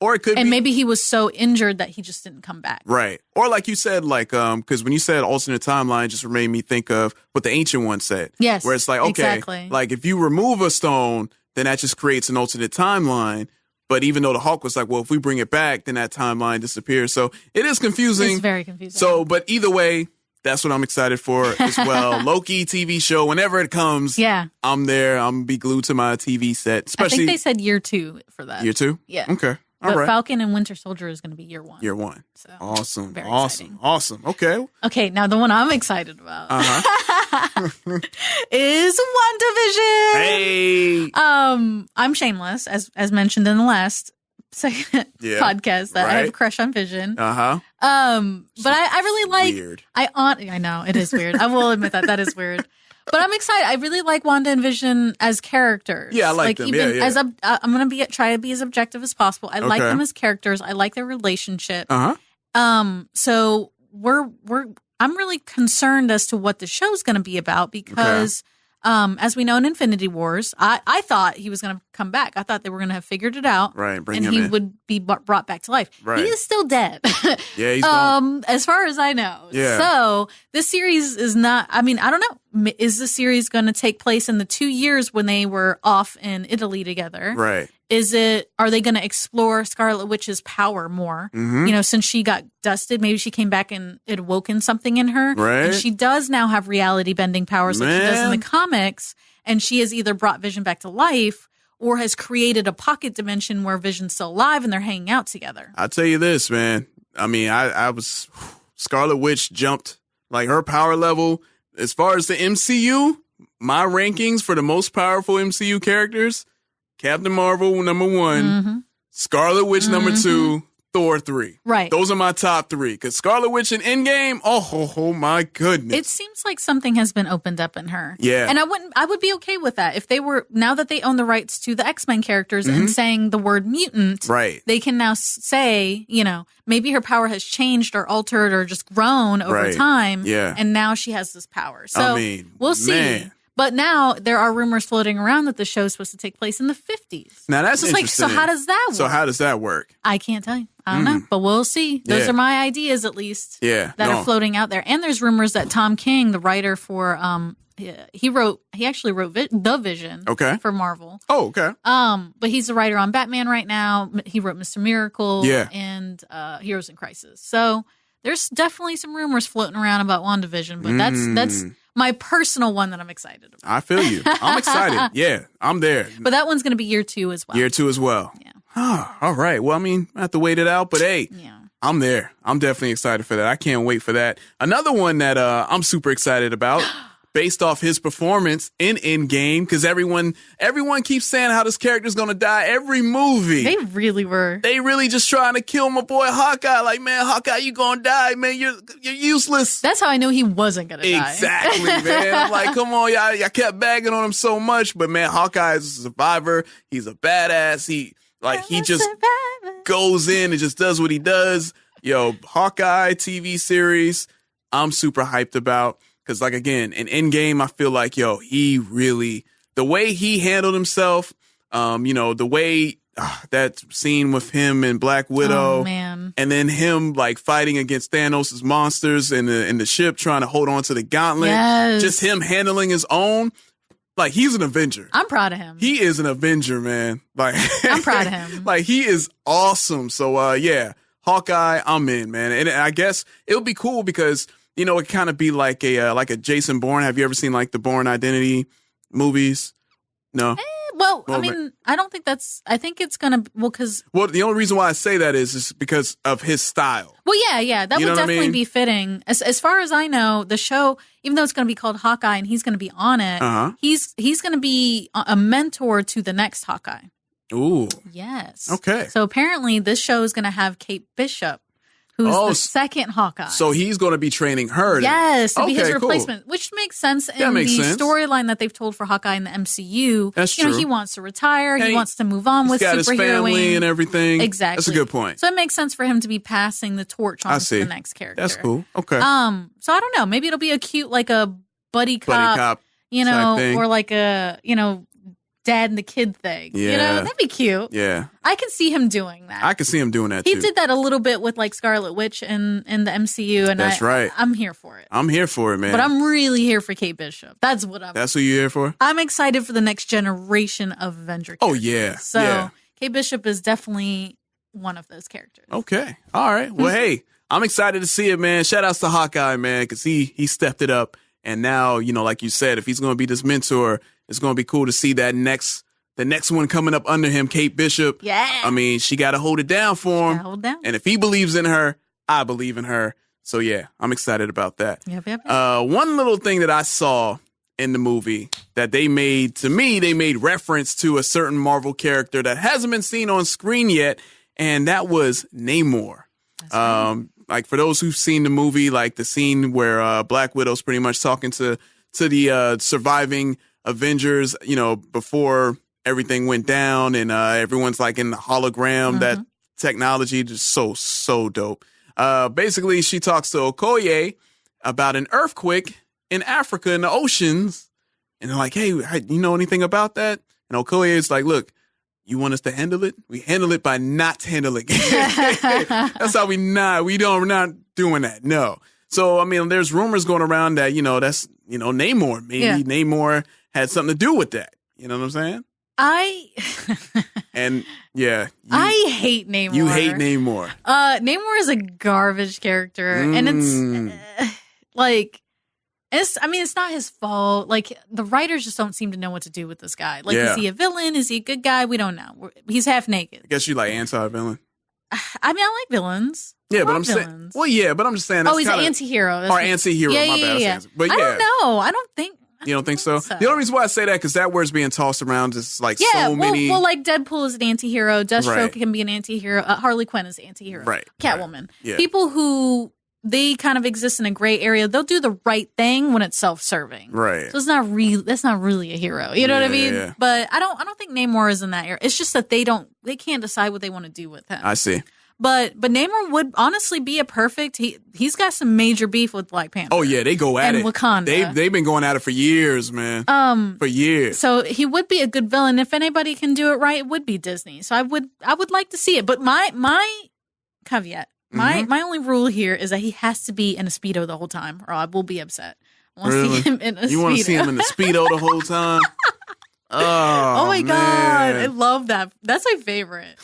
Or it could and be, maybe he was so injured that he just didn't come back. Right. Or like you said, because when you said alternate timeline, it just made me think of what the Ancient One said. Yes. Where it's like, okay, exactly. like if you remove a stone, then that just creates an alternate timeline. But even though the Hulk was like, well, if we bring it back, then that timeline disappears. So it is confusing. It's very confusing. So, but either way, That's what I'm excited for as well. Loki TV show, whenever it comes, I'm there. I'm going to be glued to my TV set. Especially, I think they said year 2 for that. Year 2? Yeah. Okay. All but right. Falcon and Winter Soldier is going to be year 1. Year 1. So, awesome. very Awesome. exciting. Awesome. Okay. Okay, now the one I'm excited about is WandaVision. Hey. I'm shameless, as mentioned in the last podcast, that I have a crush on Vision. Uh-huh. But I really like. Weird. I know it is weird. I will admit that is weird. But I'm excited. I really like Wanda and Vision as characters. Yeah, I like them. Even yeah. as I'm gonna try to be as objective as possible. I like them as characters. I like their relationship. So I'm really concerned as to what the show's going to be about because, as we know in Infinity Wars, I thought he was going to come back. I thought they were going to have figured it out, right? And he would be brought back to life. Right. He is still dead. Yeah, he's gone. As far as I know. Yeah. So this series is not. I mean, I don't know. Is the series going to take place in the 2 years when they were off in Italy together? Right. Are they going to explore Scarlet Witch's power more? Mm-hmm. You know, since she got dusted, maybe she came back and it awoken something in her. Right. And she does now have reality bending powers like she does in the comics. And she has either brought Vision back to life or has created a pocket dimension where Vision's still alive and they're hanging out together. I'll tell you this, man. I mean, I was Scarlet Witch jumped like her power level. As far as the MCU, my rankings for the most powerful MCU characters, Captain Marvel, number 1, Scarlet Witch, number 2, Thor, 3. Right. Those are my top 3. Because Scarlet Witch and Endgame, oh my goodness. It seems like something has been opened up in her. Yeah. And I would be okay with that. If they were, now that they own the rights to the X-Men characters and saying the word mutant, right. They can now say, you know, maybe her power has changed or altered or just grown over time. Yeah. And now she has this power. So I mean, we'll see. Man. But now there are rumors floating around that the show is supposed to take place in the 50s. Now that's interesting. So how does that work? So how does that work? I can't tell you. I don't know, but we'll see. Those are my ideas, at least. Yeah, that are floating out there. And there's rumors that Tom King, the writer for, he actually wrote The Vision. For Marvel. Oh, okay. But he's the writer on Batman right now. He wrote Mr. Miracle. And Heroes in Crisis. So there's definitely some rumors floating around about WandaVision, but that's my personal one that I'm excited about. I feel you. I'm excited. Yeah, I'm there. But that one's going to be year 2 as well. Year 2 as well. Yeah. All right. Well, I mean, I have to wait it out, but hey, I'm there. I'm definitely excited for that. I can't wait for that. Another one that I'm super excited about, based off his performance in Endgame, because everyone keeps saying how this character's gonna die every movie. They really were. They really just trying to kill my boy Hawkeye. Like, man, Hawkeye, you gonna die, man. You're useless. That's how I know he wasn't gonna die. Exactly, man. I'm like, come on, y'all kept bagging on him so much, but man, Hawkeye is a survivor. He's a badass. He just goes in and just does what he does. Yo, Hawkeye TV series, I'm super hyped about. Because, like, again, in Endgame, I feel like, he really, the way he handled himself, the way that scene with him and Black Widow, and then him, like, fighting against Thanos' monsters in the ship, trying to hold on to the gauntlet, just him handling his own. Like, he's an Avenger. I'm proud of him. He is an Avenger, man. Like, I'm proud of him. Like, he is awesome. So, Hawkeye, I'm in, man. And I guess it'll be cool because, it kind of be like a Jason Bourne. Have you ever seen, like, the Bourne Identity movies? No? I mean, I don't think I think it's going to, because. Well, the only reason why I say that is because of his style. Well, yeah, that would definitely be fitting. As far as I know, the show, even though it's going to be called Hawkeye and he's going to be on it, he's going to be a mentor to the next Hawkeye. Ooh. Yes. Okay. So apparently this show is going to have Kate Bishop, who's the second Hawkeye. So he's going to be training her. Yes, to be his cool. replacement, which makes sense in the storyline that they've told for Hawkeye in the MCU. That's true. He wants to retire. He wants to move on with superheroing. He's got his family and everything. Exactly. That's a good point. So it makes sense for him to be passing the torch on to the next character. That's cool. Okay. So I don't know. Maybe it'll be a cute, like a buddy cop thing. or like a, dad and the kid thing. Yeah. That'd be cute. Yeah. I can see him doing that. I can see him doing that He too. did that a little bit with like Scarlet Witch in the MCU, and That's right. I'm here for it. I'm here for it, man. But I'm really here for Kate Bishop. That's who you're here for? I'm excited for the next generation of Avenger characters. Oh, yeah. So Kate Bishop is definitely one of those characters. Okay. All right. Well, hey, I'm excited to see it, man. Shout outs to Hawkeye, man, because he stepped it up. And now, like you said, if he's going to be this mentor, it's going to be cool to see the next one coming up under him, Kate Bishop. Yeah. I mean, she got to hold it down for him. Hold down. And if he believes in her, I believe in her. So, yeah, I'm excited about that. Yep. One little thing that I saw in the movie that they made reference to a certain Marvel character that hasn't been seen on screen yet, and that was Namor. Right. Like, for those who've seen the movie, like the scene where Black Widow's pretty much talking to the surviving Avengers, before everything went down, and everyone's like in the hologram. That technology just so dope. Basically, she talks to Okoye about an earthquake in Africa in the oceans, and they're like, "Hey, you know anything about that?" And Okoye is like, "Look, you want us to handle it? We handle it by not handling it. That's how we're not doing that. No." So, I mean, there's rumors going around that, that's, Namor. Maybe Namor had something to do with that. You know what I'm saying? I hate Namor. You hate Namor. Namor is a garbage character, and it's it's not his fault. Like, the writers just don't seem to know what to do with this guy. Like, is he a villain? Is he a good guy? We don't know. He's half naked. I guess you like anti-villain. I mean, I like villains. Yeah, but I'm saying, but I'm just saying. He's an anti-hero. Or anti-hero. My bad. But I don't know. I don't think. You don't think so? The only reason why I say that, because that word's being tossed around is like so many. Well, like Deadpool is an anti-hero. Deathstroke can be an anti-hero. Harley Quinn is an anti-hero. Right. Catwoman. Right. Yeah. People who they kind of exist in a gray area. They'll do the right thing when it's self-serving. Right. So it's not that's not really a hero. You know what I mean? Yeah. But I don't think Namor is in that area. It's just that they can't decide what they want to do with him. I see. But Namor would honestly be a perfect. He's got some major beef with Black Panther. Oh yeah, they go at it. And Wakanda. They've been going at it for years, man. For years. So he would be a good villain. If anybody can do it right, it would be Disney. So I would like to see it. But my caveat, my only rule here is that he has to be in a Speedo the whole time, or I will be upset. I want to see him in a Speedo. You want to see him in the Speedo the whole time? Oh my God. I love that. That's my favorite.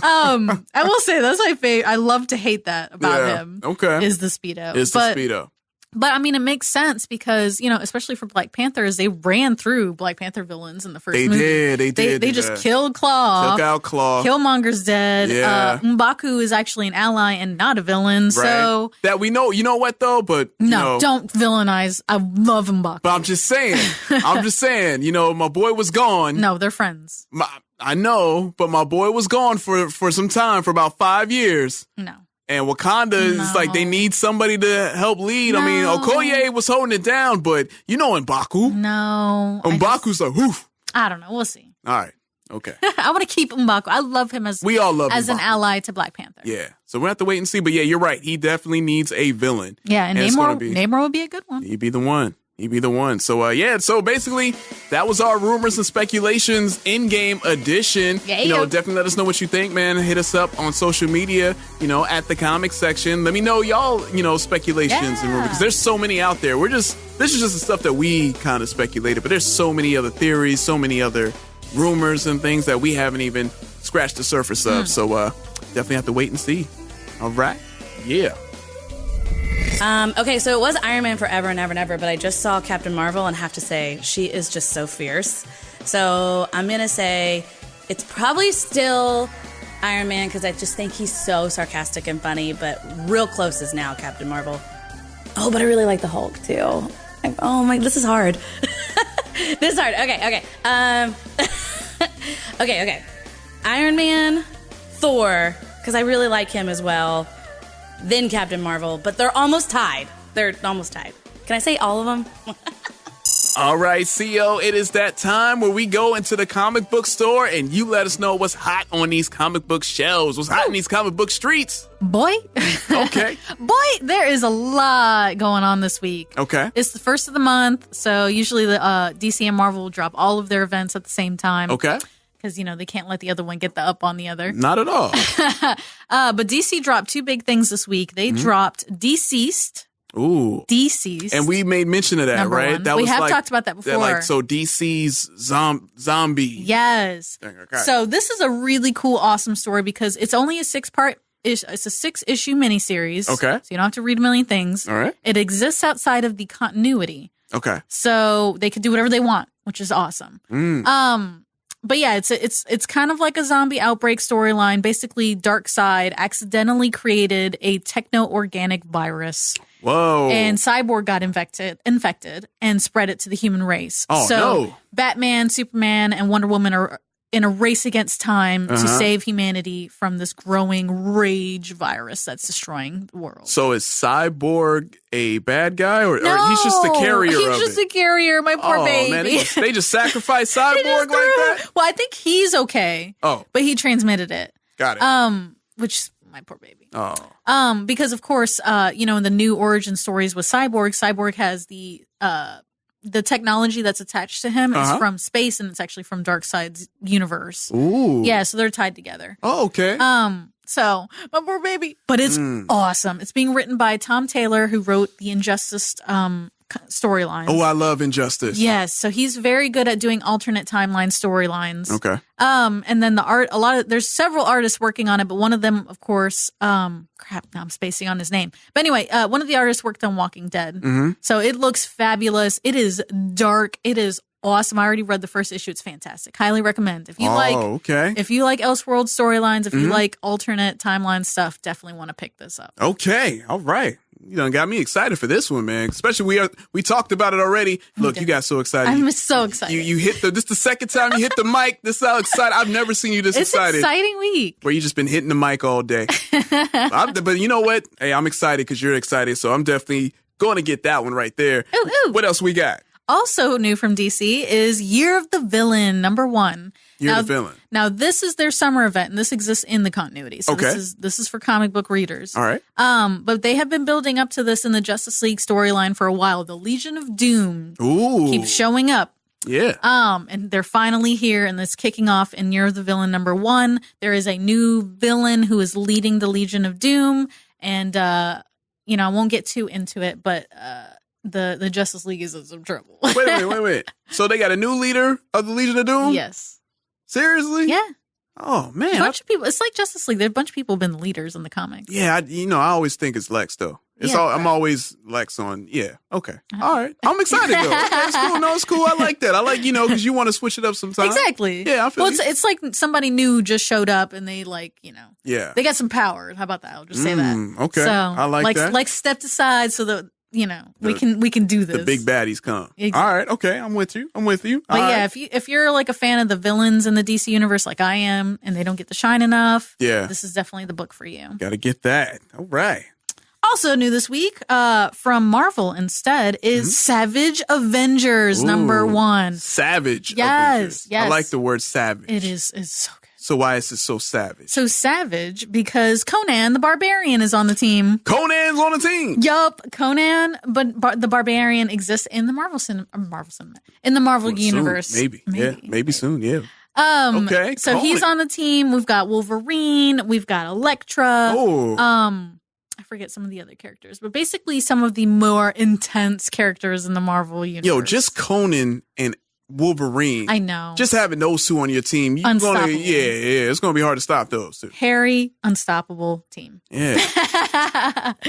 I will say that's my favorite. I love to hate that about him. Okay. Is the Speedo. The Speedo. But I mean, it makes sense because, especially for Black Panthers, they ran through Black Panther villains in the first movie. They did. They just killed Claw. Took out Claw. Killmonger's dead. Yeah. M'Baku is actually an ally and not a villain. Right. So that we know. You know what though? But don't villainize. I love M'Baku. But I'm just saying. My boy was gone. No, they're friends. I know, but my boy was gone for some time, for about 5 years. No. And Wakanda is like, they need somebody to help lead. I mean, Okoye was holding it down, but M'Baku. No. M'Baku's like, whew. I don't know. We'll see. All right. Okay. I want to keep M'Baku. I love him we all love as M'Baku. an ally to Black Panther. Yeah. So we'll have to wait and see. But yeah, you're right. He definitely needs a villain. Yeah, and Namor would be a good one. He'd be the one. So, so basically, that was our rumors and speculations Endgame edition. Yeah. Definitely let us know what you think, man. Hit us up on social media, at the comic section. Let me know y'all, speculations and rumors, because there's so many out there. this is just the stuff that we kind of speculated, but there's so many other theories, so many other rumors and things that we haven't even scratched the surface of. So, definitely have to wait and see. All right. Yeah. Okay, so it was Iron Man forever and ever and ever, but I just saw Captain Marvel and have to say she is just so fierce. So I'm going to say it's probably still Iron Man because I just think he's so sarcastic and funny, but real close is now Captain Marvel. Oh, but I really like the Hulk too. This is hard. This is hard. Okay. Okay. Iron Man, Thor, because I really like him as well. Then Captain Marvel, but they're almost tied. Can I say all of them? All right, CO, it is that time where we go into the comic book store and you let us know what's hot on these comic book shelves, what's hot in these comic book streets. Boy. Okay. Boy, there is a lot going on this week. Okay. It's the first of the month, so usually the DC and Marvel will drop all of their events at the same time. Okay. Because, they can't let the other one get the up on the other. Not at all. But DC dropped two big things this week. They dropped Deceased. Ooh. Deceased. And we made mention of that, Number right? one. That we was have talked about that before. So DC's zombie. Yes. Okay. So this is a really cool, awesome story because it's only a 6-part it's a 6-issue miniseries. Okay. So you don't have to read a million things. All right. It exists outside of the continuity. Okay. So they could do whatever they want, which is awesome. But yeah, it's kind of like a zombie outbreak storyline. Basically, Darkseid accidentally created a techno-organic virus. Whoa. And Cyborg got infected and spread it to the human race. Oh, so no. Batman, Superman, and Wonder Woman are in a race against time to save humanity from this growing rage virus that's destroying the world. So is Cyborg a bad guy, or he's just the carrier of it? He's just a carrier, my poor baby. Man, they just sacrificed Cyborg like that? Well, I think he's okay. Oh. But he transmitted it. Got it. Which, my poor baby. Oh. Because of course, in the new origin stories with Cyborg has the technology that's attached to him is from space, and it's actually from Darkseid's universe. Ooh. Yeah, so they're tied together. Oh, okay. So my poor baby, but it's awesome. It's being written by Tom Taylor, who wrote the Injustice storylines. Oh, I love Injustice. Yes, so he's very good at doing alternate timeline storylines. Okay. And then the art, there's several artists working on it, but one of them, of course, now I'm spacing on his name. But anyway, one of the artists worked on Walking Dead. So it looks fabulous. It is dark. It is awesome. I already read the first issue. It's fantastic. Highly recommend. If you if you like Elseworld storylines, if you like alternate timeline stuff, definitely want to pick this up. Okay. All right. You done got me excited for this one, man. Especially we talked about it already. Look, you got so excited. I'm so excited. You hit this is the second time you hit the mic. This is how excited. I've never seen you this excited. It's an exciting week. Where you just been hitting the mic all day. But you know what? Hey, I'm excited because you're excited. So I'm definitely going to get that one right there. Ooh. What else we got? Also new from DC is Year of the Villain, #1. Year of the Villain. Now, this is their summer event, and this exists in the continuity. So this is for comic book readers. All right. But they have been building up to this in the Justice League storyline for a while. The Legion of Doom keeps showing up. Yeah. And they're finally here, and it's kicking off in Year of the Villain #1. There is a new villain who is leading the Legion of Doom, and I won't get too into it, but the Justice League is in some trouble. Wait. So they got a new leader of the Legion of Doom? Yes. Seriously? Yeah. Oh, man. A bunch of people. It's like Justice League. There a bunch of people have been leaders in the comics. Yeah, I always think it's Lex, though. I'm always Lex on. Yeah. Okay. All right. I'm excited, though. Okay, it's cool. No, it's cool. I like that. I like, because you want to switch it up sometimes. Exactly. Yeah, I feel it's like somebody new just showed up and they yeah, they got some power. How about that? I'll just say that. Okay. So I like that. Like stepped aside so that, we can do this. The big baddies come. Exactly. All right. Okay. I'm with you. But yeah, if you're like a fan of the villains in the DC universe like I am, and they don't get to shine enough, this is definitely the book for you. Got to get that. All right. Also new this week, from Marvel instead, is Savage Avengers #1. Savage Avengers. Yes. I like the word savage. It's so good. So why is it so savage? So savage because Conan the Barbarian is on the team. Conan's on the team. Yup, Conan, but the Barbarian exists in the Marvel universe. Soon, maybe. Yeah, maybe soon. Yeah. Okay. So Conan. he's on the team. We've got Wolverine. We've got Elektra. Oh. I forget some of the other characters, but basically some of the more intense characters in the Marvel universe. Yo, just Conan and Wolverine. I know. Just having those two on your team, Unstoppable. It's going to be hard to stop those two. Hairy, unstoppable team. Yeah.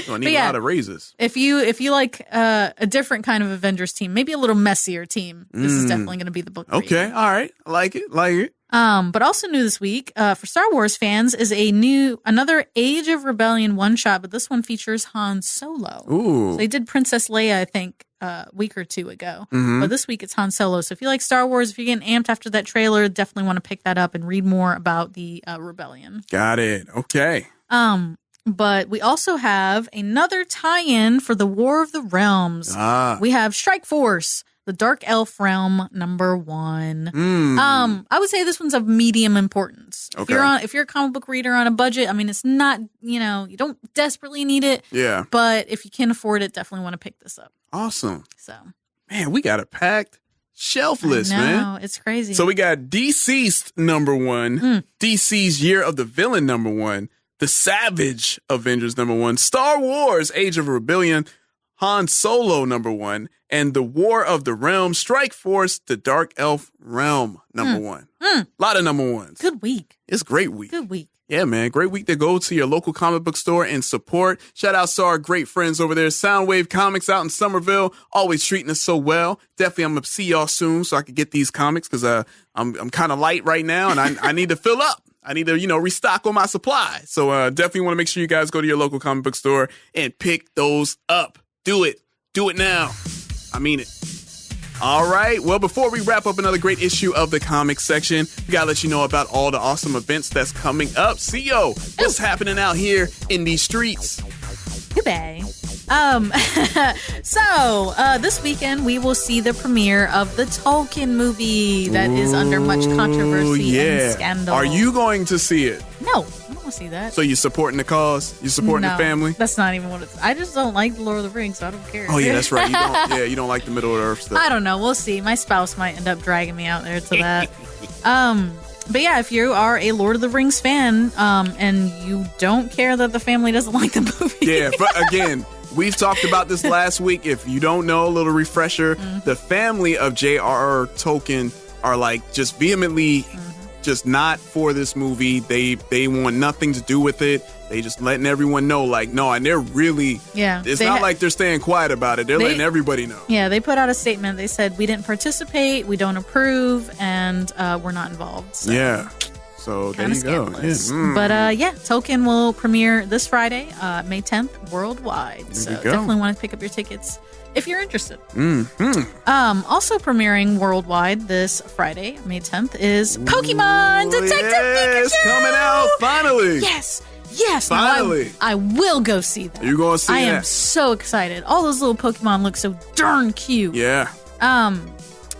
Going to need a lot of raises. If you like a different kind of Avengers team, maybe a little messier team, this is definitely going to be the book for you. Okay. All right. I like it. But also new this week for Star Wars fans is another Age of Rebellion one-shot, but this one features Han Solo. Ooh. So they did Princess Leia, I think, a week or two ago. But this week it's Han Solo. So if you like Star Wars, if you're getting amped after that trailer, definitely want to pick that up and read more about the rebellion. Got it. Okay. But we also have another tie-in for the War of the Realms. We have Strike Force, the Dark Elf Realm #1. I would say this one's of medium importance. Okay. If you're a comic book reader on a budget, I mean, it's not, you don't desperately need it. Yeah. But if you can afford it, definitely want to pick this up. Awesome. So, man, we got a packed shelf list, man. It's crazy. So we got Deceased #1, DC's Year of the Villain #1, The Savage Avengers #1, Star Wars Age of Rebellion, Han Solo #1, and The War of the Realms, Strike Force, The Dark Elf Realm #1. A lot of #1s. Good week. It's a great week. Good week. Yeah, man. Great week to go to your local comic book store and support. Shout out to our great friends over there, Soundwave Comics out in Somerville, always treating us so well. Definitely, I'm going to see y'all soon so I can get these comics because I'm kind of light right now and I need to fill up. I need to, restock on my supply. So definitely want to make sure you guys go to your local comic book store and pick those up. Do it. Do it now. I mean it. All right. Well, before we wrap up another great issue of the comics section, we got to let you know about all the awesome events that's coming up. CEO, what's happening out here in these streets? Goodbye. So this weekend we will see the premiere of the Tolkien movie that is under much controversy and scandal. Are you going to see it? No, I don't want to see that. So you're supporting the cause? You're supporting the family? That's not even what it's. I just don't like the Lord of the Rings, so I don't care. Oh yeah, that's right. You don't like the Middle Earth stuff. I don't know. We'll see. My spouse might end up dragging me out there to that. But yeah, if you are a Lord of the Rings fan, and you don't care that the family doesn't like the movie. Yeah, but again, we've talked about this last week. If you don't know, a little refresher, the family of J.R.R. Tolkien are like just vehemently just not for this movie. They want nothing to do with it. They just letting everyone know, like, no, and they're really, it's not like they're staying quiet about it. They're letting everybody know. Yeah, they put out a statement. They said, we didn't participate, we don't approve, and we're not involved. So. Yeah. So there you go. Yeah. But Tolkien will premiere this Friday, May 10th, worldwide. So definitely want to pick up your tickets if you're interested. Also premiering worldwide this Friday, May 10th, is Pokemon Detective Pikachu. Coming out finally. Yes, finally. No, I will go see that. You're going to see that? I am so excited. All those little Pokemon look so darn cute. Yeah.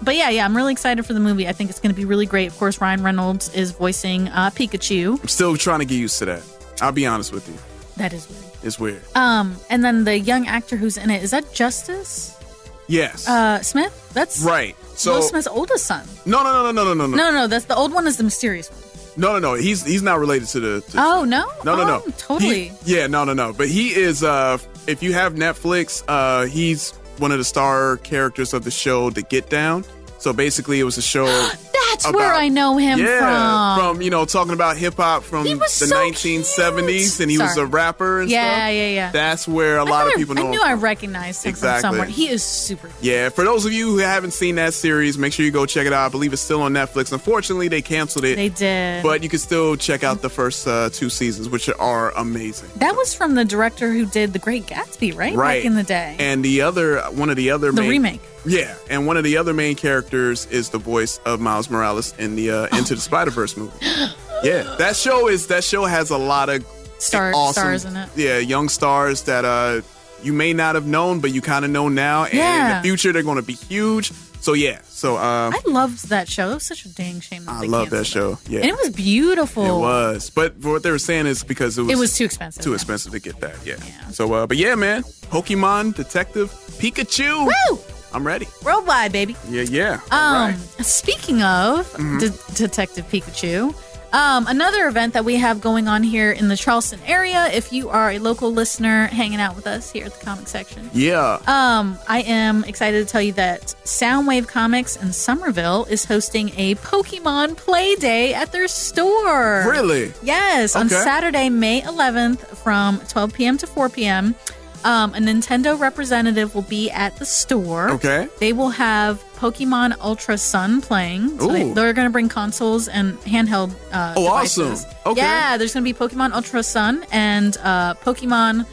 But yeah, I'm really excited for the movie. I think it's going to be really great. Of course, Ryan Reynolds is voicing Pikachu. I'm still trying to get used to that. I'll be honest with you. That is weird. It's weird. And then the young actor who's in it, is that Justice? Yes. Smith? That's right. So Will Smith's oldest son. No. No, that's the old one is the mysterious one. No. He's not related to the. Oh no. No. Totally. No. But he is. If you have Netflix, he's one of the star characters of the show The Get Down. So basically, it was a show. That's where I know him from. From talking about hip hop from the 1970s, and he was a rapper and stuff. Yeah. That's where a lot of people know. I knew I recognized him from somewhere. He is super cute. Yeah, for those of you who haven't seen that series, make sure you go check it out. I believe it's still on Netflix. Unfortunately, they canceled it. They did. But you can still check out the first 2 seasons, which are amazing. That was from the director who did The Great Gatsby, right? Back in the day. And one of the other remake. Yeah, and one of the other main characters is the voice of Miles Morales in the Into the Spider-Verse movie. Yeah, that show has a lot of stars in it. Yeah, young stars that you may not have known, but you kind of know now, and in the future they're going to be huge. So I loved that show. It was such a dang shame that I love that show. Yeah, and it was beautiful. It was, but what they were saying is because it was too expensive. Too expensive to get that. Yeah. So, but yeah, man, Pokemon Detective Pikachu. Woo! I'm ready. Worldwide, baby. Yeah. All right. Speaking of Detective Pikachu, another event that we have going on here in the Charleston area, if you are a local listener hanging out with us here at the comic section. Yeah. I am excited to tell you that Soundwave Comics in Somerville is hosting a Pokemon Play Day at their store. Really? Yes. On Saturday, May 11th from 12 p.m. to 4 p.m., a Nintendo representative will be at the store. Okay. They will have Pokemon Ultra Sun playing. So they're going to bring consoles and handheld devices. Awesome. Okay. Yeah, there's going to be Pokemon Ultra Sun and Pokemon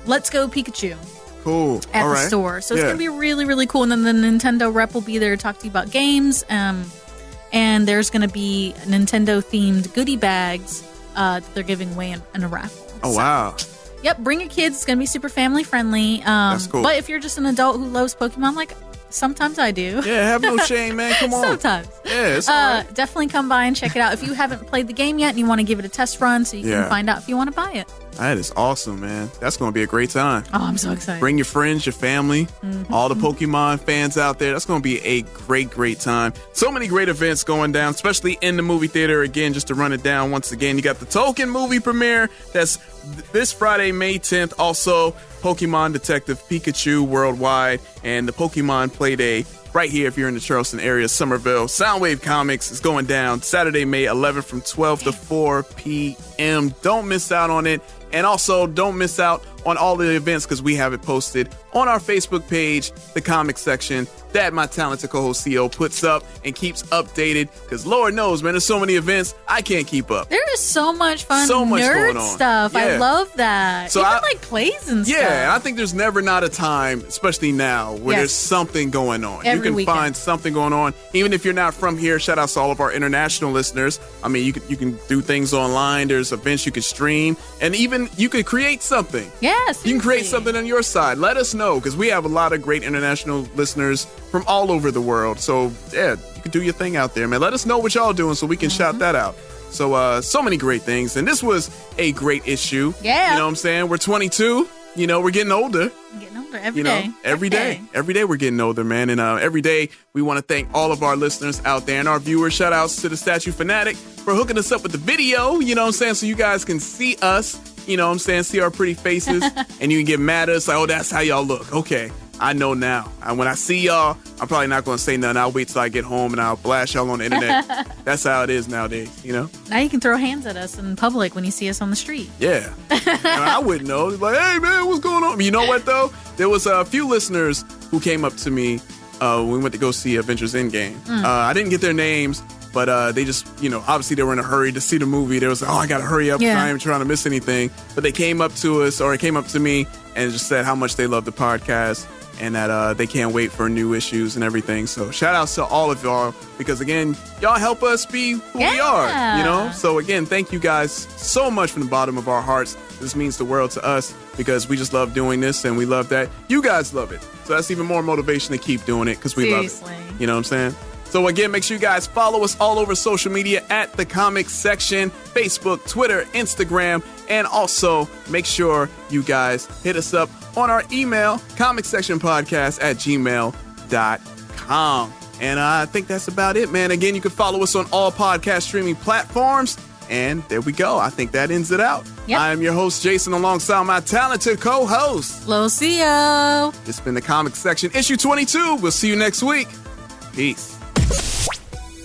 Let's Go Pikachu. Cool. At the store. So it's going to be really, really cool. And then the Nintendo rep will be there to talk to you about games. And there's going to be Nintendo-themed goodie bags that they're giving away in a raffle. Oh, wow. Yep, bring your kids. It's going to be super family friendly. That's cool. But if you're just an adult who loves Pokemon, like sometimes I do. Yeah, have no shame, man. Come on. Sometimes. Yeah, it's all right. Definitely come by and check it out. If you haven't played the game yet and you want to give it a test run so you can find out if you want to buy it. That is awesome, man. That's going to be a great time. Oh, I'm so excited. Bring your friends, your family, all the Pokemon fans out there. That's going to be a great, great time. So many great events going down, especially in the movie theater. Again, just to run it down once again, you got the Tolkien movie premiere. That's this Friday, May 10th. Also, Pokemon Detective Pikachu worldwide and the Pokemon Play Day right here if you're in the Charleston area, Somerville. Soundwave Comics is going down Saturday, May 11th from 12 to 4 p.m. Don't miss out on it. And also, don't miss out on all the events because we have it posted on our Facebook page, the comic section, that my talented co-host CO puts up and keeps updated because Lord knows, man, there's so many events, I can't keep up. There is so much fun so much nerd going on. stuff. Yeah. I love that. So Even I- plays and stuff. Yeah, and I think there's never not a time, especially now, where there's something going on. Every you can weekend. find something going on, even if you're not from here. Shout out to all of our international listeners. I mean, you can do things online. There's events you can stream, and even you could create something. Yes, you can create something on your side. Let us know because we have a lot of great international listeners from all over the world. So yeah, you can do your thing out there, man. Let us know what y'all doing so we can shout that out. So so many great things, and this was a great issue. Yeah. You know what I'm saying? We're 22. You know, we're getting older. Getting older every day. Every day. Every day we're getting older, man. And every day we want to thank all of our listeners out there and our viewers. Shout outs to the Statue Fanatic for hooking us up with the video, you know what I'm saying? So you guys can see us, you know what I'm saying? See our pretty faces and you can get mad at us like, oh, that's how y'all look. Okay, I know now. And when I see y'all, I'm probably not going to say nothing. I'll wait till I get home and I'll blast y'all on the internet. That's how it is nowadays, you know? Now you can throw hands at us in public when you see us on the street. Yeah. I wouldn't know. It's like, hey, man, what's going on? You know what, though? There was a few listeners who came up to me when we went to go see Avengers Endgame. I didn't get their names, but they just, you know, obviously they were in a hurry to see the movie. They was like, oh, I got to hurry up. Yeah. I ain't trying to miss anything. But they came up to us, or they came up to me and just said how much they love the podcast and that they can't wait for new issues and everything. So shout outs to all of y'all because, again, y'all help us be who we are, you know? So, again, thank you guys so much from the bottom of our hearts. This means the world to us because we just love doing this and we love that you guys love it. So that's even more motivation to keep doing it because we love it. You know what I'm saying? So again, make sure you guys follow us all over social media at The Comics Section, Facebook, Twitter, Instagram, and also make sure you guys hit us up on our email, comicsectionpodcast@gmail.com. And I think that's about it, man. Again, you can follow us on all podcast streaming platforms. And there we go. I think that ends it out. Yep. I am your host, Jason, alongside my talented co-host, Lucio. It's been The Comics Section, issue 22. We'll see you next week. Peace.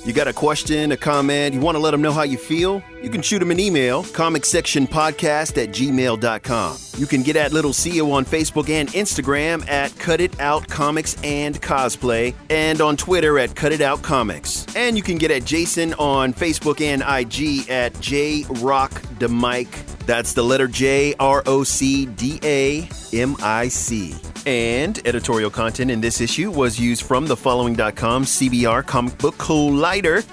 You got a question, a comment, you want to let them know how you feel? You can shoot them an email, comicsectionpodcast@gmail.com. You can get at Little CEO on Facebook and Instagram at Cut It Out Comics and Cosplay, and on Twitter at Cut It Out Comics. And you can get at Jason on Facebook and IG at JRockDamic. That's the letter JROCDAMIC. And editorial content in this issue was used from thefollowing.com, CBR, Comic Book Collider,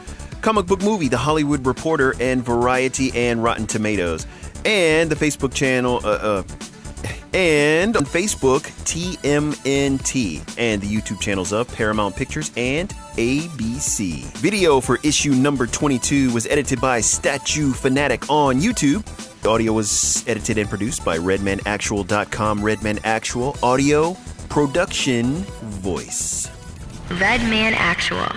Comic Book Movie, The Hollywood Reporter, and Variety and Rotten Tomatoes. And the Facebook channel, and on Facebook, TMNT, and the YouTube channels of Paramount Pictures and ABC. Video for issue number 22 was edited by Statue Fanatic on YouTube. The audio was edited and produced by RedmanActual.com. Redman Actual Audio Production Voice. Redman Actual.